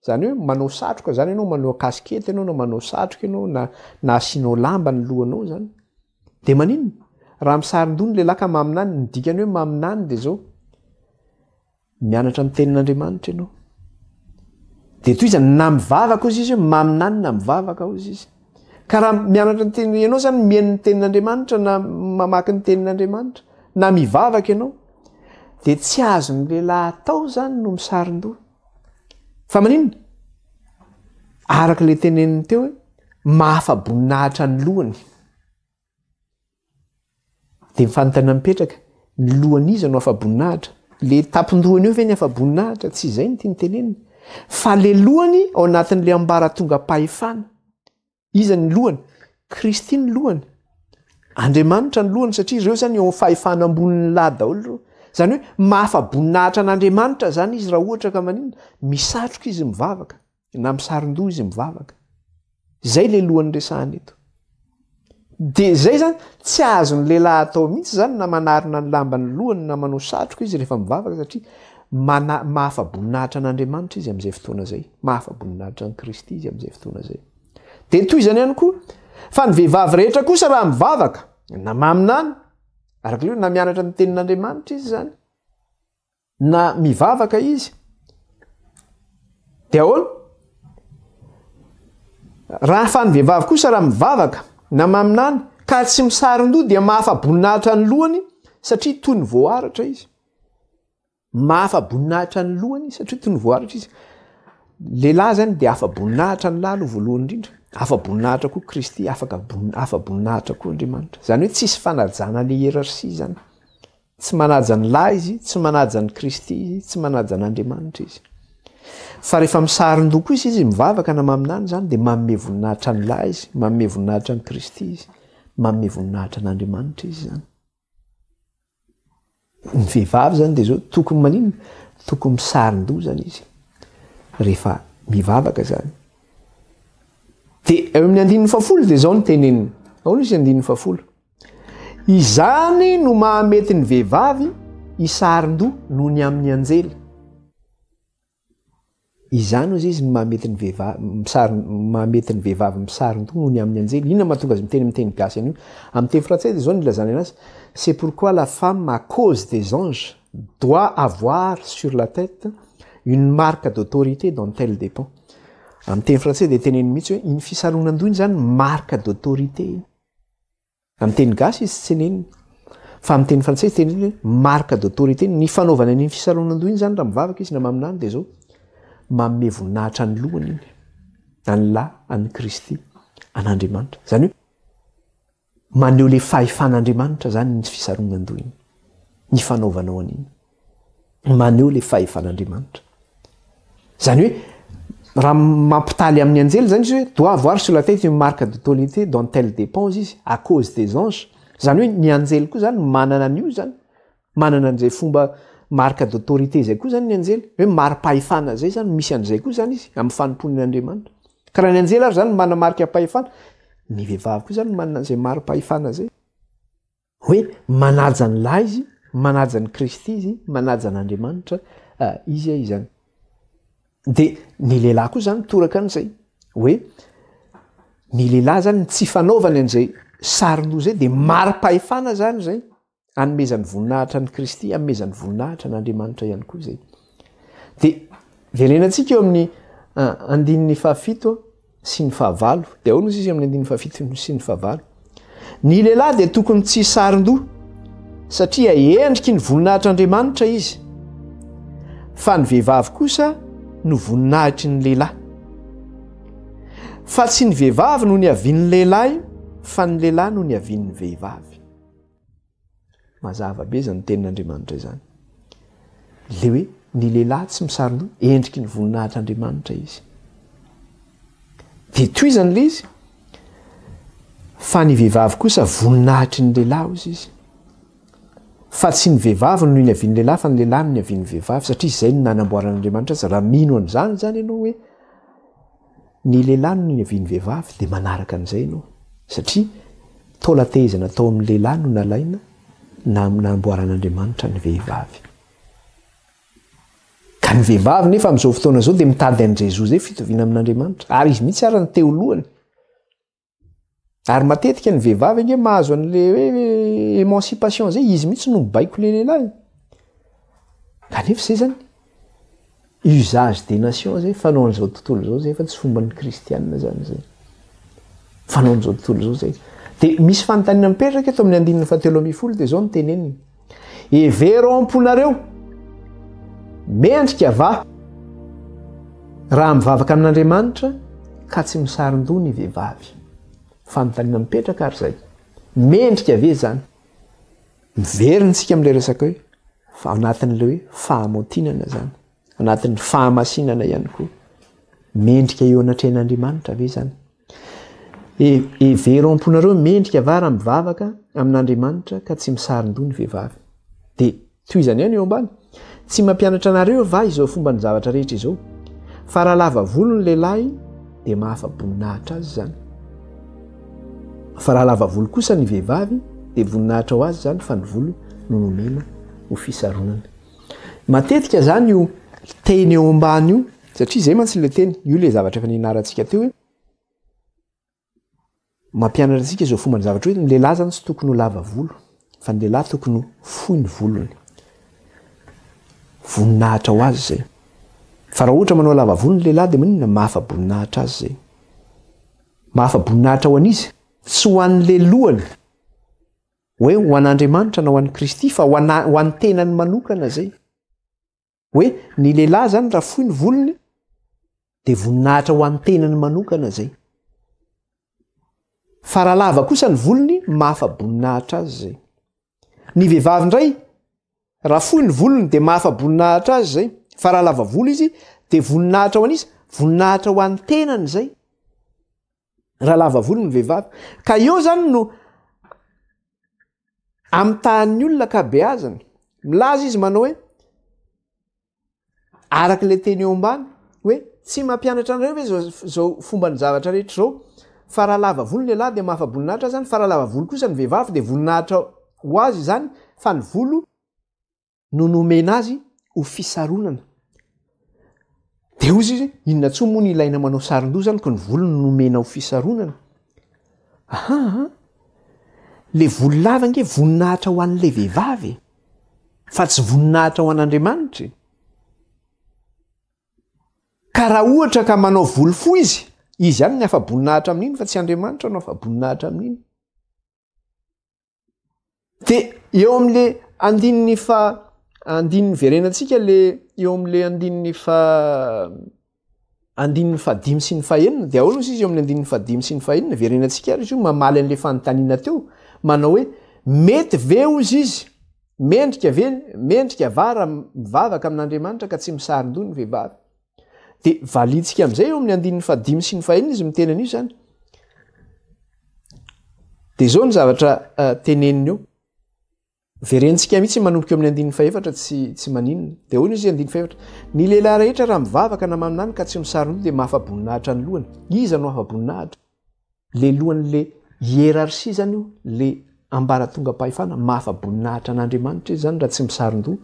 zany hoe manao satroka zany ianao, manao kaskety ianao na manao satroka ianao na asianao lamba ny lohanao zany, dia maninona? Raha misarin-doha ny lehilahy ka maminany, ny dikany hoe maminany dia zao mianatra amin'ny tenin'Andriamanitra ianao. Dia toy izany na mivavaka ozy izy, maminany na mivavaka ozy izy. Ka raha mianatra ny teny ianao zany mihaino ny tenin'Andriamanitra na mamaky ny tenin'Andriamanitra na mivavaka ianao, dia tsy azo ny lehilahy atao zany no misarin-doha. Fa maninona? Araka le teneniny teo hoe mahafa-boninahitra ny lohany. Dia mifanontana mipetraka, ny lohan'iza no afa-boninahitra? Le tapon-dohany eo ve ny afa-boninahitra? Tsy izay ny tiany teneniny. Fa le lohany ao anatin'le ambara tonga pahefana. Iza ny lohany? Kristy ny lohany. Andriamanitra ny lohany, satria ireo zany eo fahefana ambonin'ny lahy daholo. Zany hoe mahafa-boninahitra an'Andriamanitra zany izy raha ohatra ka maninona? Misatroka izy mivavaka, na misarin-doha izy mivavaka. Zay le lohany resahany eto. Dia zay zany tsy azony lehilahy atao mihitsy zany na manarina ny lamba ny lohany na manao satroka izy rehefa mivavaka, satria mahafa-boninahitra an'Andriamanitra izy amin'izay fotoana zay, mahafa-boninahitra an'i Kristy izy amin'izay fotoana zay. Dia toy izany ihany koa fa ny vehivavy rehetra kosa raha mivavaka na maminany, araka le na mianatra ny tenin'Andriamanitra izy zany na mivavaka izy, dia ahoana? Raha fa ny vehivavy kosa raha mivavaka na maminany ka tsy misarin-doha dia mahafa-boninahitra ny lohany, satria toy ny voaratra izy. Mahafa-boninahitra ny lohany satria toy ny voaratra izy. Lehilahy zany dia afa-boninahitra ny lahy aloha voalohany indrindra, afa-boninahitra koa Kristy, afa-boninahitra koa Andriamanitra. Zany hoe tsisy fanajana le hierarchie zany. Tsy manaja ny lahy izy, tsy manaja ny Kristy izy, tsy manaja n'Andriamanitra izy. fa rehefa misarin-doha koa izy mivavaka namaminany zany dia manome voninahitra ny lahy izy, manome voninahitra ny Kristy izy, manome voninahitra n'Andriamanitra izy zany. Ny vehivavy zany dia zao tokony manino, tokony misarin-doha zany izy rehefa mivavaka zany. Dia eo amin'ny 110 dia zao ny teneniny. Ao izy 110. Izany no mahamety ny vehivavy isarin-doha noho ny amin'ny anjely. Izany ozy izy mahamety ny vehivavy mahamety ny vehivavy misarin-doha noho ny amin'ny anjely. Inona mahatonga azy miteny gasy an'io? Amin'ny teny frantsay dia zao ny ilazana anazy. C'est pourquoi la femme, à cause des anges, doit avoir sur la tête une marque d'autorité dont elle dépend. Amin'ny teny frantsay dia teneny mihitsy hoe iny fisaronan-doha iny zany marque d'autorité. Amin'ny teny gasy izy tsy teneniny. Fa amin'ny teny frantsay teneny hoe marque d'autorité. Ny fanaovana iny fisaronan-doha iny zany raha mivavaka izy namaminany dia zao manome voninahitra ny lohany iny, any lahy, any Kristy, an'Andriamanitra. Zany hoe maneho le fahefan'Andriamanitra zany ny fisaronan-doha iny, ny fanaovanao an'iny. Maneho le fahefan'Andriamanitra. Zany hoe raha mampitaly amin'ny anjely zany izy hoe doit avoir sur la tête une marque d'autorité dont elle dépend izy à cause des anges. Zany hoe ny anjely koa zany manana an'io zany, manana an'izay fomba marque d'autorité zay koa zany ny anjely, hoe mari-pahefana zay zany misy an'izay koa zany izy amin'ny fanompon'Andriamanitra. Karaha ny anjely ary zany manana marika pahefana, ny vehivavy koa zany manana an'izay mari-pahefana zay. Hoe manaja ny lahy izy, manaja ny Kristy izy, manaja n'Andriamanitra izy izany. Dia ny lehilahy koa zany toraka an'izay hoe ny lehilahy zany tsy fanaovany an'izay sarin-doha zay dia mari-pahefana zany zay, anomezany voninahitra ny Kristy, anomezany voninahitra n'Andriamanitra ihany koa zay. Dia verenantsika eo amin'ny 107 sy ny 9. Dia ao nozy izy amin'ny 107 sy ny 9. Ny lehilahy dia tokony tsy sarin-doha satria endriky ny voninahitr'Andriamanitra izy, fa ny vehivavy kosa no voninahitry ny lehilahy. Fa tsy ny vehivavy no ny avian'ny lehilahy, fa ny lehilahy no ny avian'ny vehivavy. Mazava be zany tenin'Andriamanitra izany. Le hoe ny lehilahy tsy misarin-doha, endriky ny voninahitr'Andriamanitra izy. Dia toy izany le izy, fa ny vehivavy kosa voninahitry ny lehilahy ozy izy. Fa tsy ny vehivavy no ny avian'ny lehilahy, fa ny lehilahy no ny avian'ny vehivavy, satria izay no nanamboaran'Andriamanitra azy. Raha mino an'izany zany ianao hoe ny lehilahy no ny avian'ny vehivavy dia manaraka an'izay ianao, satria tola tehizana tao amin'ny lehilahy no nalaina namboaran'Andriamanitra ny vehivavy. Ka ny vehivavy nefa amin'izao fotoana izao dia mitady an'i Jesoa zay fitoviana amin'Andriamanitra, ary izy mihitsy ara ny teo lohany. Ary matetika ny vehivavy ange mahazo an'le hoe émancipation zay, izy mihitsy no mibaiko le lehilahy. Kanefa zay zany usage des nations zay, fanao an'izao tontolo izao zay, fa tsy fomba ny kristianina zany zay. Fanao an'izao tontolo izao zay. Dia misy fanontaniana mipetraka eto amin'ny 107 dia zao ny teneniny. Everamponareo mendrika va raha mivavaka amin'Andriamanitra ka tsy misarin-doha ny vehivavy. Fanontaniana mipetraka ary zay. Mendrika ve zany? Miverintsika amin'ilay resaka hoe fa anatin'ilay hoe fahamotinana zany, anatin'ny fahamasinana ihany koa. Mendrika eo anatrehan'Andriamanitra ve zany? Everamponareo mendrika va raha mivavaka amin'Andriamanitra ka tsy misarin-doha ny vehivavy. Dia toy izany ihany eo ambany. Tsy mampianatra anareo va izao fomba ny zavatra rehetra izao? Fa raha lava volo ny lehilahy dia mahafa-boninahitra azy zany. Fa raha lava volo kosa ny vehivavy dia voninahitra ho azy zany, fa ny volo no nomena ho fisaronana. Matetika zany io teny eo ambany io, satria izay mantsy le teny, io le zavatra efa ninarantsika teo hoe mampianatra antsika izao fomba ny zavatra hoe ny lehilahy zany tsy tokony ho lava volo, fa ny lehilahy tokony ho fohy ny volony. Voninahitra ho azy zay. Fa raha ohatra manao lava volo ny lehilahy dia maninona mahafa-boninahitra azy zay. Mahafa-boninahitra ho an'izy, tsy ho an'le lohany hoe ho an'Andriamanitra na ho an'i Kristy, fa ho an'ny tenany manokana zay. Hoe ny lehilahy zany raha fohy ny volony dia voninahitra ho an'ny tenany manokana zay. Fa raha lava kosa ny volony, mahafa-boninahitra azy zay. Ny vehivavy indray raha fohy ny volony dia mahafa-boninahitra azy zay, fa raha lava volo izy de voninahitra ho an'izy voninahitra ho an'ny tenany zay raha lava volo ny vehivavy ka eo zany no amtahan'ny olona kabeazany milaza izy manao hoe araka le teny eo ambany hoe tsy mampianatra anareo hoe zao fomba ny zavatra rehetra zao fa raha lava volo ny lahy de mahafavoninahitra zany fa raha lava volo kosa ny vehivavy de voninahitra ho azy zany fa ny volo no nomena azy ho fisaronana de ozy izy inona tsoa moa ny ilaina manao saron-doha zany ko ny volo no nomena ho fisaronana le volo lava nge voninahitra ho an'le vehivavy fa tsy voninahitra ho an'Andriamanitra ka raha ohatra ka manao volo fo izy ihany ny afa-boninahitra amin'iny fa tsy Andriamanitra no afa-boninahitra amin'iny de eo am'le andininy fa andininy verenantsika le eo am'le andininy fa dimy sy ny fahenina de ahoana izy eo amin'ny andininy fa dimy sy ny fahenina verenantsika izy io mamaly an'le fanontaniana teo manao hoe mety ve ozy izy mendrika vara mivavaka amin'Andriamanitra ka tsy misaron-doha ny vehivavy de valitsika am'izay eo amin'ny andininy fa dimy sy ny fahenina izy mitena an'io zany de zao ny zavatra teneniny eo verentsika mihitsy manomboka eo amin'ny andininy faefatra tsy maninona de hoana izy andininy faefatra ny lehilahy rehetra raha mivavaka na maminany ka tsy misaron-doha de mahafaboninahitra ny lohany iza no afaboninahitra le lohan'le hierarchie zany io le ambaratonga-pahefana mahafaboninahitra an'Andriamanitra izy zany raha tsy misaron-doha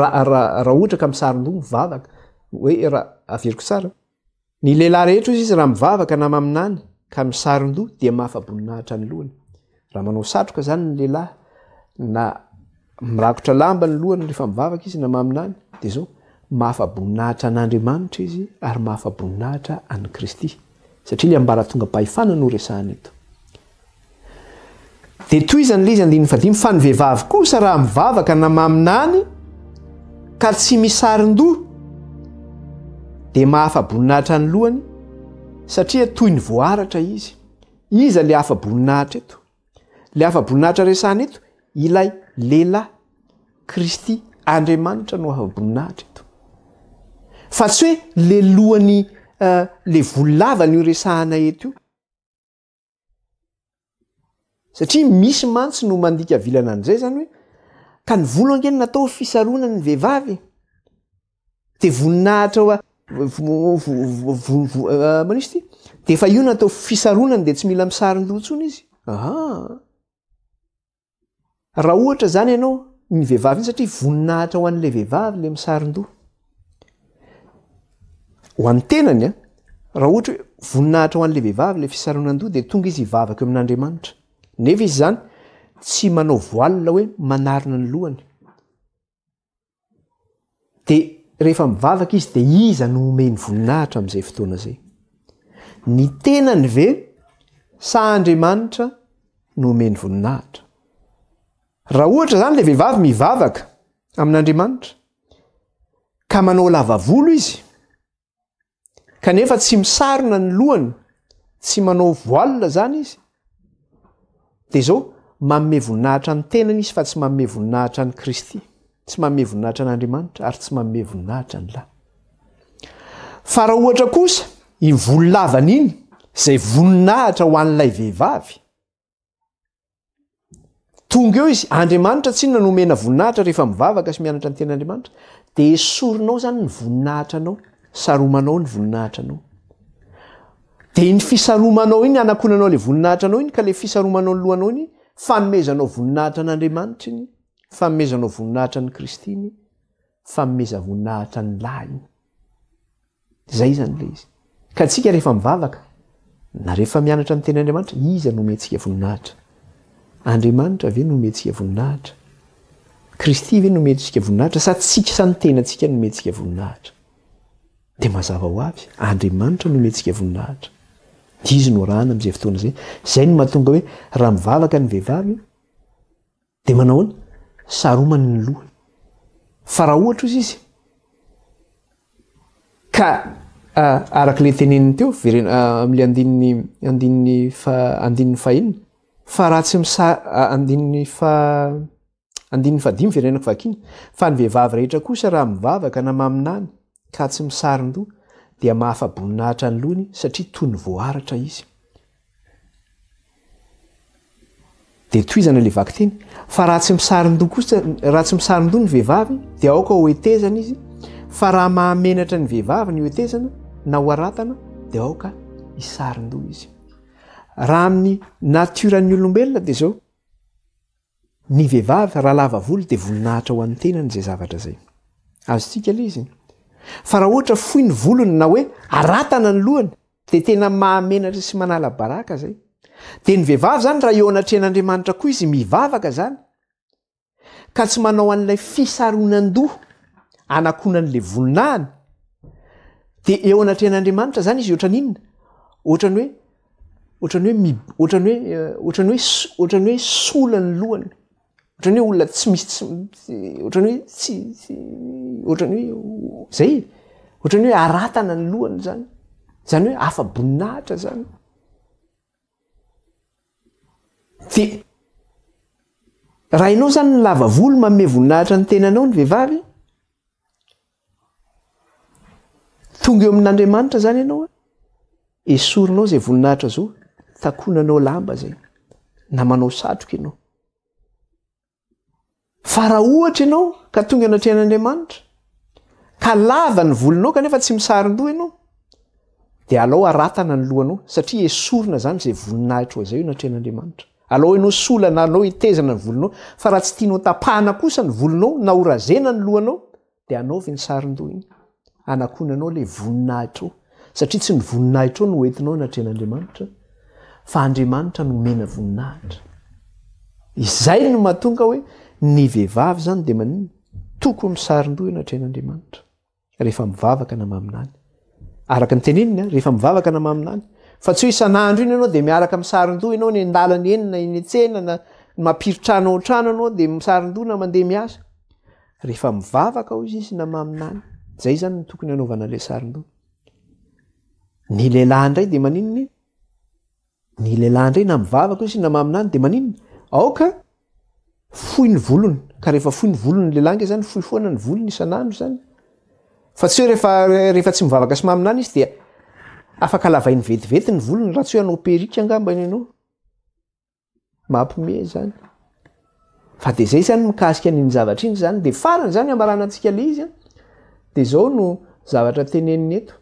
raha ohatra ka misaron-doha mivavaka hoe raha averiko tsara ny lehilahy rehetra izy raha mivavaka na maminany ka misaron-doha de mahafaboninahitra ny lohany raha manao satroka zany ny lehilahy na mirakotra lamba ny lohany rehefa mivavaka izy na maminany de zao mahafaboninahitra an'Andriamanitra izy ary mahafaboninahitra an'i Kristy satria le ambaratonga-pahefana no resahana eto de toy izany le izy andininy fa dimy fa ny vehivavy kosa raha mivavaka na maminany ka tsy misaron-doha de mahafaboninahitra ny lohany satria toy ny voaratra iza le afaboninahitra eto le afaboninahitra resahana eto ilay lehilahy Kristy Andriamanitra no afaboninahitra eto fa tsy hoe le lohany le vololava ny resahana eto io satria misy mantsy no mandika vilana an'izay zany hoe ka ny volo angeny natao fisaronana ny vehivavy de voninahitra manisy ty de efa io natao fisaronana de tsy mila misaron-doha tsony izy raha ohatra zany ianao ny vehivavy iny satria voninahitra ho an'le vehivavy le misaron-doha ho an'ny tenany raha ohatra hoe voninahitra ho an'le vehivavy le fisaronan-doha de tonga izy hivavaka eo amin'Andriamanitra nefa izy zany tsy manao voilina hoe manarona ny lohany de rehefa mivavaka izy de iza no omeny voninahitra am'izay fotoana zay ny tenany ve sa Andriamanitra no omeny voninahitra raha ohatra zany le vehivavy mivavaka amin'Andriamanitra ka manao lava volo izy kanefa tsy misarona ny lohany tsy manao voilina zany izy de zao manome voninahitra ny tenany izy fa tsy manome voninahitra ny Kristy tsy manome voninahitra an'Andriamanitra ary tsy manome voninahitra ny lahy fa raha ohatra kosa i volo lavany iny zay voninahitra ho an'ilay vehivavy tonga eo izy Andriamanitra tsy inona nomena voninahitra rehefa mivavaka sy mianatra ny ten'Andriamanitra de esorinao zany ny voninahitra anao saromanao ny voninahitra anao de ny fisaromanao iny anakonanao le voninahitra anao iny ka le fisaromanao ny lohanao iny fanomezanao voninahitra an'Andriamanitra iny fanomezanao voninahitra ny Kristy iny fanomeza voninahitra ny lahy iny zay zany le izy ka atsika rehefa mivavaka na rehefa mianatra ny ten'Andriamanitra iza nomentsika voninahitra Andriamanitra ve nomentsika voninahitra Kristy ve nomentsika voninahitra sa tsika sany tenantsika nomentsika voninahitra de mazava ho avy Andriamanitra nomentsika voninahitra izy no rahana am'izay fotoana zay no mahatonga hoe raha mivavaka ny vehivavy de manao any saromany ny lohany fa raha ohatra izy ka araka le teneniny teo am'le andininy fahenina fa raha tsy andininy 5 verenako vakiny fa ny vehivavy rehetra kosa raha mivavaka na maminany ka tsy misaron-doha dia mahafaboninahitra ny lohany satria toy ny voaratra izy. Dia toizana le vaky teny fa raha tsy misaron-doha kosa, raha tsy misaron-doha ny vehivavy dia aoka ho etezana izy, fa raha mahamenatra ny vehivavy ny etezana na ho aratana dia aoka hisaron-doha izy. Raha amin'ny natiran'ny olombelona dia zao ny vehivavy raha lava volo dia voninahitra ho an'ny tenany zay zavatra zay. Azontsika le izy. Fa raha ohatra fohy ny volony na hoe aratana ny lohany dia tena mahamenatra sy manala baraka zay. Dia ny vehivavy zany raha eo anatrehan'Andriamanitra koa izy mivavaka zany ka tsy manao an'ilay fisaronan-doha anakonan'ilay voninahiny dia eo anatrehan'Andriamanitra zany izy ohatran'inona? Ohatran'ny hoe sola ny lohany. Ohatran'ny hoe olona tsy misy ohatran'ny hoe zay, ohatran'ny hoe aratana ny lohany zany. Zany hoe afa-boninahitra zany. Dia raha ianao zany ny lava volo manome voninahitra ny tenanao ny vehivavy, tonga eo amin'Andriamanitra zany ianao, esorinao zay voninahitra zao, takonanao lamba zay, na manao satroka ianao. Fa raha ohatra ianao ka tonga anatrehan'Andriamanitra ka lava ny volonao kanefa tsy misaron-doha ianao, dia alao aratana ny lohanao satria esorina zany zay voninahitra zay eo anatrehan'Andriamanitra. Alao ianao sola na alao hitezana ny volonao, fa raha tsy tianao tapahana kosa ny volonao na horazena ny lohanao dia anaovy ny saron-doha iny, anakonanao le voninahitra, satria tsy ny voninahitra no entinao anatrehan'Andriamanitra fa Andriamanitra no mena voninahitra. Izay no mahatonga hoe ny vehivavy zany dia manino toko misaron-doha anatrehan'Andriamanitra rehefa mivavaka na maminany. Araka ny teneniny rehefa mivavaka na maminany, fa tsy hoe isan'andro iny ianao dia miaraka misaron-doha ianao ny andalany eny na eny an-tsena na mampiritrano ao trano ianao dia misaron-doha na mandeha miasa. Rehefa mivavaka ao izy na maminany, zay zany no tokony anaovana le saron-doha. Ny lehilahy indray dia maninona? Ny lehilahy indray na mivavaka izy na maminany dia maninona? Aoka fohy ny volony, ka rehefa fohy ny volony lehilahy zany fohy foana ny volony isan'andro zany. Fa tsy hoe rehefa tsy mivavaka sy maminany izy dia afaka lavainy vetivety ny volony raha tsy hoe anao perika angambany ianao. Mampime zany. Fa dia zay zany mikasika an'iny zavatra iny zany, dia farany zany amaranantsika le izy dia zao no zavatra teneniny eto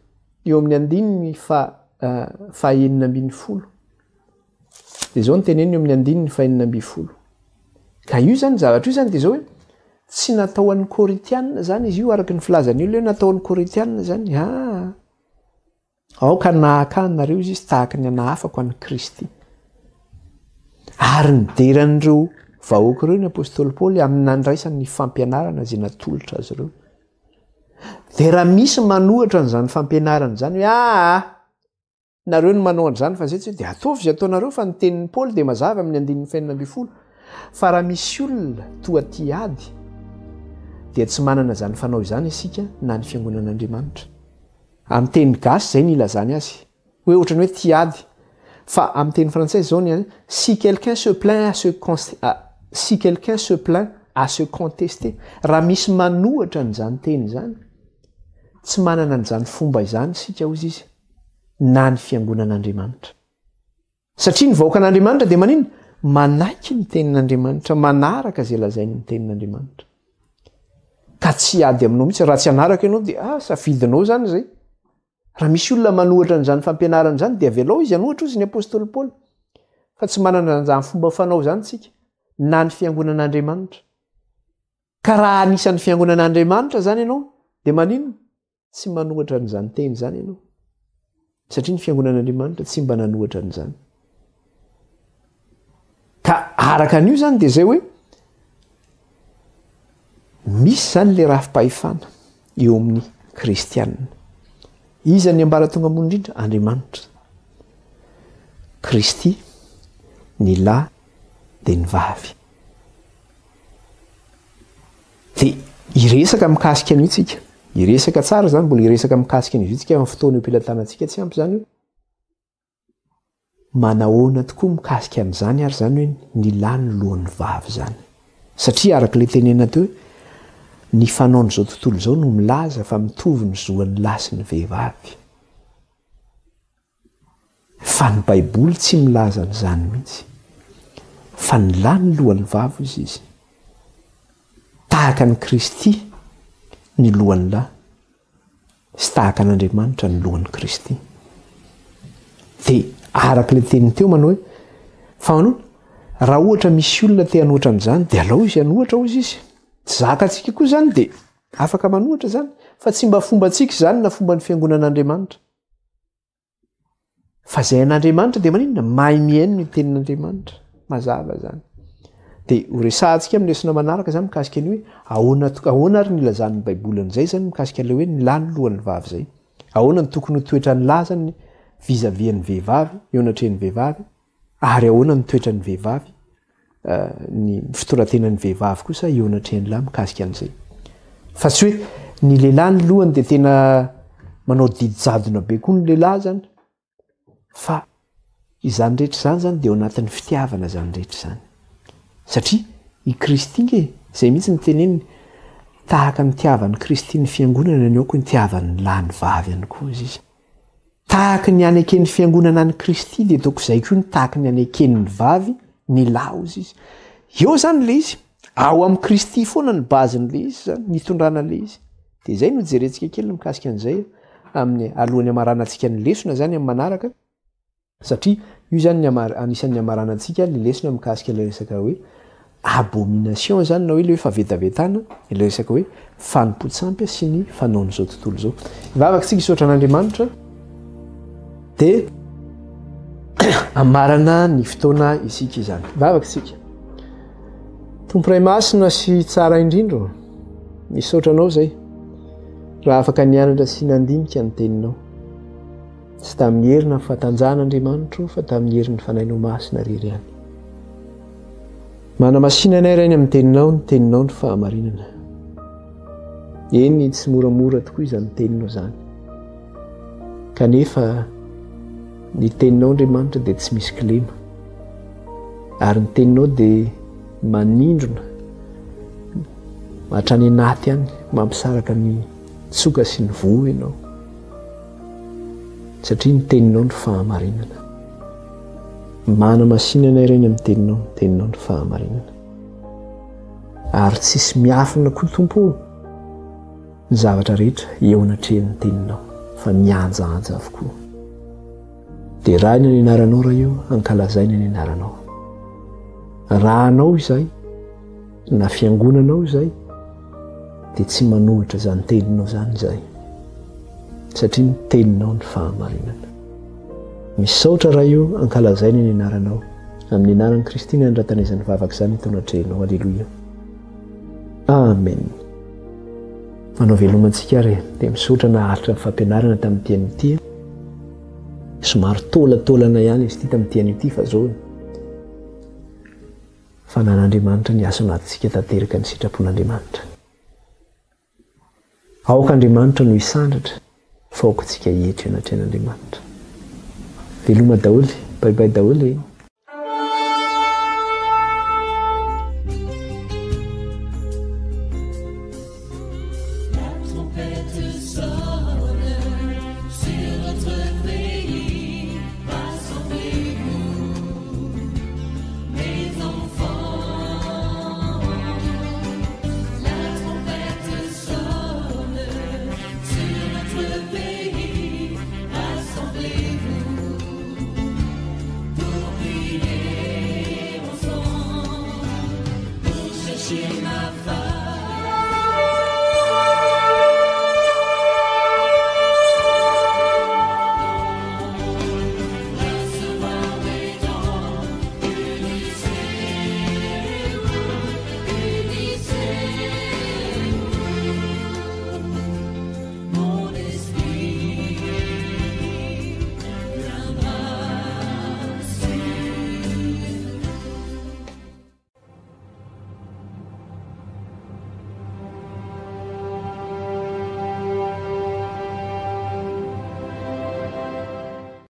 eo amin'ny 9:4. Dia zao no teneniny eo amin'ny 9:4. Ka io zany zavatra io zany dia zao hoe tsy natao an'ny Korintianina zany izy io araka ny filazany io hoe natao an'ny Korintianina zany. Aoka nahakanareo izy tahaka ny anahafako an'i Kristy. Ary nideran'ireo vahoaka ireo ny apôstôly Paoly amin'ny nandraisany ny fampianarana izay natolotra azy ireo. Dia raha misy manohatra n'izany fampianarana izany hoe nareo no manao an'izany fa zay tsy hoe dia ataovy izay ataonareo fa ny tenin'ny Paoly dia mazava amin'ny 5:4. Fa raha misy olona toa tia ady dia tsy manana izany fanao izany isika na ny fiangonan'Andriamanitra. Amin'ny teny gasy zay ny ilazany azy hoe ohatrany hoe tia ady, fa amin'ny teny frantsay zao ny si quelqu'un se plaint à se contester. Raha misy manohatra n'izany teny zany, tsy manana n'izany fomba izany isika hozy izy na ny fiangonan'Andriamanitra. Satria ny vahoaka an'Andriamanitra dia manino? Manaiky ny tenin'Andriamanitra, manaraka izay lazainy ny tenin'Andriamanitra. Ka tsy ady aminao mihitsy raha tsy anaraka ianao dia safidinao zany zay. Raha misy olona manohatra n'izany fampianarana izany dia avelao izy anohatra ozy ny apôstôly Paoly. Fa tsy manana n'izany fomba fanao zany tsika na ny fiangonan'Andriamanitra. Ka raha anisan'ny fiangonan'Andriamanitra zany ianao dia manino? Tsy manohatra n'izany teny zany ianao. Satria ny fiangonan'Andriamanitra tsy mba nanohatra n'izany. Ka araka an'io zany dia zay hoe misy zany le rafim-pahefana eo amin'ny kristianina. Iza ny ambaratonga ambony indrindra? Andriamanitra. Kristy, ny lahy dia ny vavy. Dia iresaka mikasika an'io tsika. Iresaka tsara zany, mbola iresaka mikasika an'io tsika amin'ny fotoana eo am-pilatanantsika tsy ampy zany io. Manahoana tokoa mikasika an'izany ary zany hoe ny lahy ny lohan'ny vavy zany. satria arak'le tenena teo ny fanaony zao tontolo zao no milaza fa mitovy ny zoan'ny lasy ny vehivavy fa ny baiboly tsy milaza n'izany mihitsy fa ny lahy ny lohan'ny vavy izy tahaka ny Kristy ny lohan'ny lahy sy tahaka n'Andriamanitra ny lohan'ny Kristy dia arak'le teniny teo manao hoe fanao raha ohatra misy olona te hanohatra amin'izany dia alao izy hanohatra hozy izy tsy zakantsika koa zany dia afaka manohatra zany fa tsy mba fombantsika izany na fomba ny fiangonan'Andriamanitra fa izay an'Andriamanitra dia maninona mahay mihaino ny tenin'Andriamanitra mazava zany dia ho resahantsika amin'ny lesona manaraka zany mikasika ny hoe ahoana ary ny ilazan'ny baiboly an'izay zany mikasika ilay hoe ny lahy ny lohan'ny vavy izay ahoana ny tokony ho toetra ny lahy zany vis-à-vis ny vehivavy eo anatrehan'ny vehivavy ary ahoana ny toetra ny vehivavy ny fitorantenan'ny vehivavy kosa eo anatrehan'ny lahy mikasika an'izay fa tsy hoe ny lehilahy ny lohany dia tena manao didy jadona be koa ny lehilahy zany fa izany rehetra izany zany dia eo anatin'ny fitiavana zany rehetra izany satria i Kristy nge izay mihitsy ny teneniny tahaka ny tiavan'ny Kristy ny fiangonana ny aoko ny tiavan'ny lahy ny vavy ihany koa izy tahaka ny aneken'ny fiangonana ny Kristy dia taoko izay koa ny tahaka ny aneken'ny vavy ny lahy ozy izy eo zany le izy ao amin'ny Kristy foana ny bazin'le izy zany nitondrana le izy dia izay no jerentsika kely mikasika an'izay amin'ny alohan'ny amaranantsika ny lesona zany amin'ny manaraka satria io zany anisan'ny amaranantsika ny lesona mikasika ilay resaka hoe abomination zany na hoe le hoe favetavetana ilay resaka hoe fanompontsampy sy ny fanaony zao tontolo zao ivavakantsika isotra an'Andriamanitra dia amarana ny fotoana isika izany ivavakantsika tomporay masina sy tsara indrindra misaotranao zay raha afaka nianatra sy nandinika ny teninao tsy tamin'ny herina fatanjahan'Andriamanitra fa tamin'ny heriny fanainao masina rery ihany mana masina anay rainy amin'ny teninao ny teninao ny fahamarinana eny tsy moramora tokoa izany teninao zany kanefa ny teninao Andriamanitra dia tsy misy kilema ary ny teninao dia manindrona hatrany anaty any mampisaraka ny tsoka sy ny voa ianao satria ny teninao ny fahamarinana mana masina anay reny amin'ny teninao ny teninao ny fahamarinana ary tsisy miafina koa tompo ny zavatra rehetra eo anatrehan'ny teninao fa mianjaanja avokoa dia rahina ny anaranao raha io ankalazaina ny anaranao raha anao izay na fiangonanao izay dia tsy manohitra zany teninao zany izay satria ny teninao ny fahamarinana misaotra raha io ankalazaina ny anaranao amin'ny anaran'i Kristy ny andratanezan'ny vavaka izany tao anatrehanao aleloia amen manao velomantsika re dia misaotra naharitra ny fampianarana tamin'ny tian'ity somary tolatalana ihany izy ity tamin'ny tian'ity fa zao fa nan'Andriamanitra ny asa anatintsika tanteraka ny sitrapon'Andriamanitra aoka Andriamanitra no isandratra fa aoka tsika etra anatrehan'Andriamanitra veloma daholy baibai daholy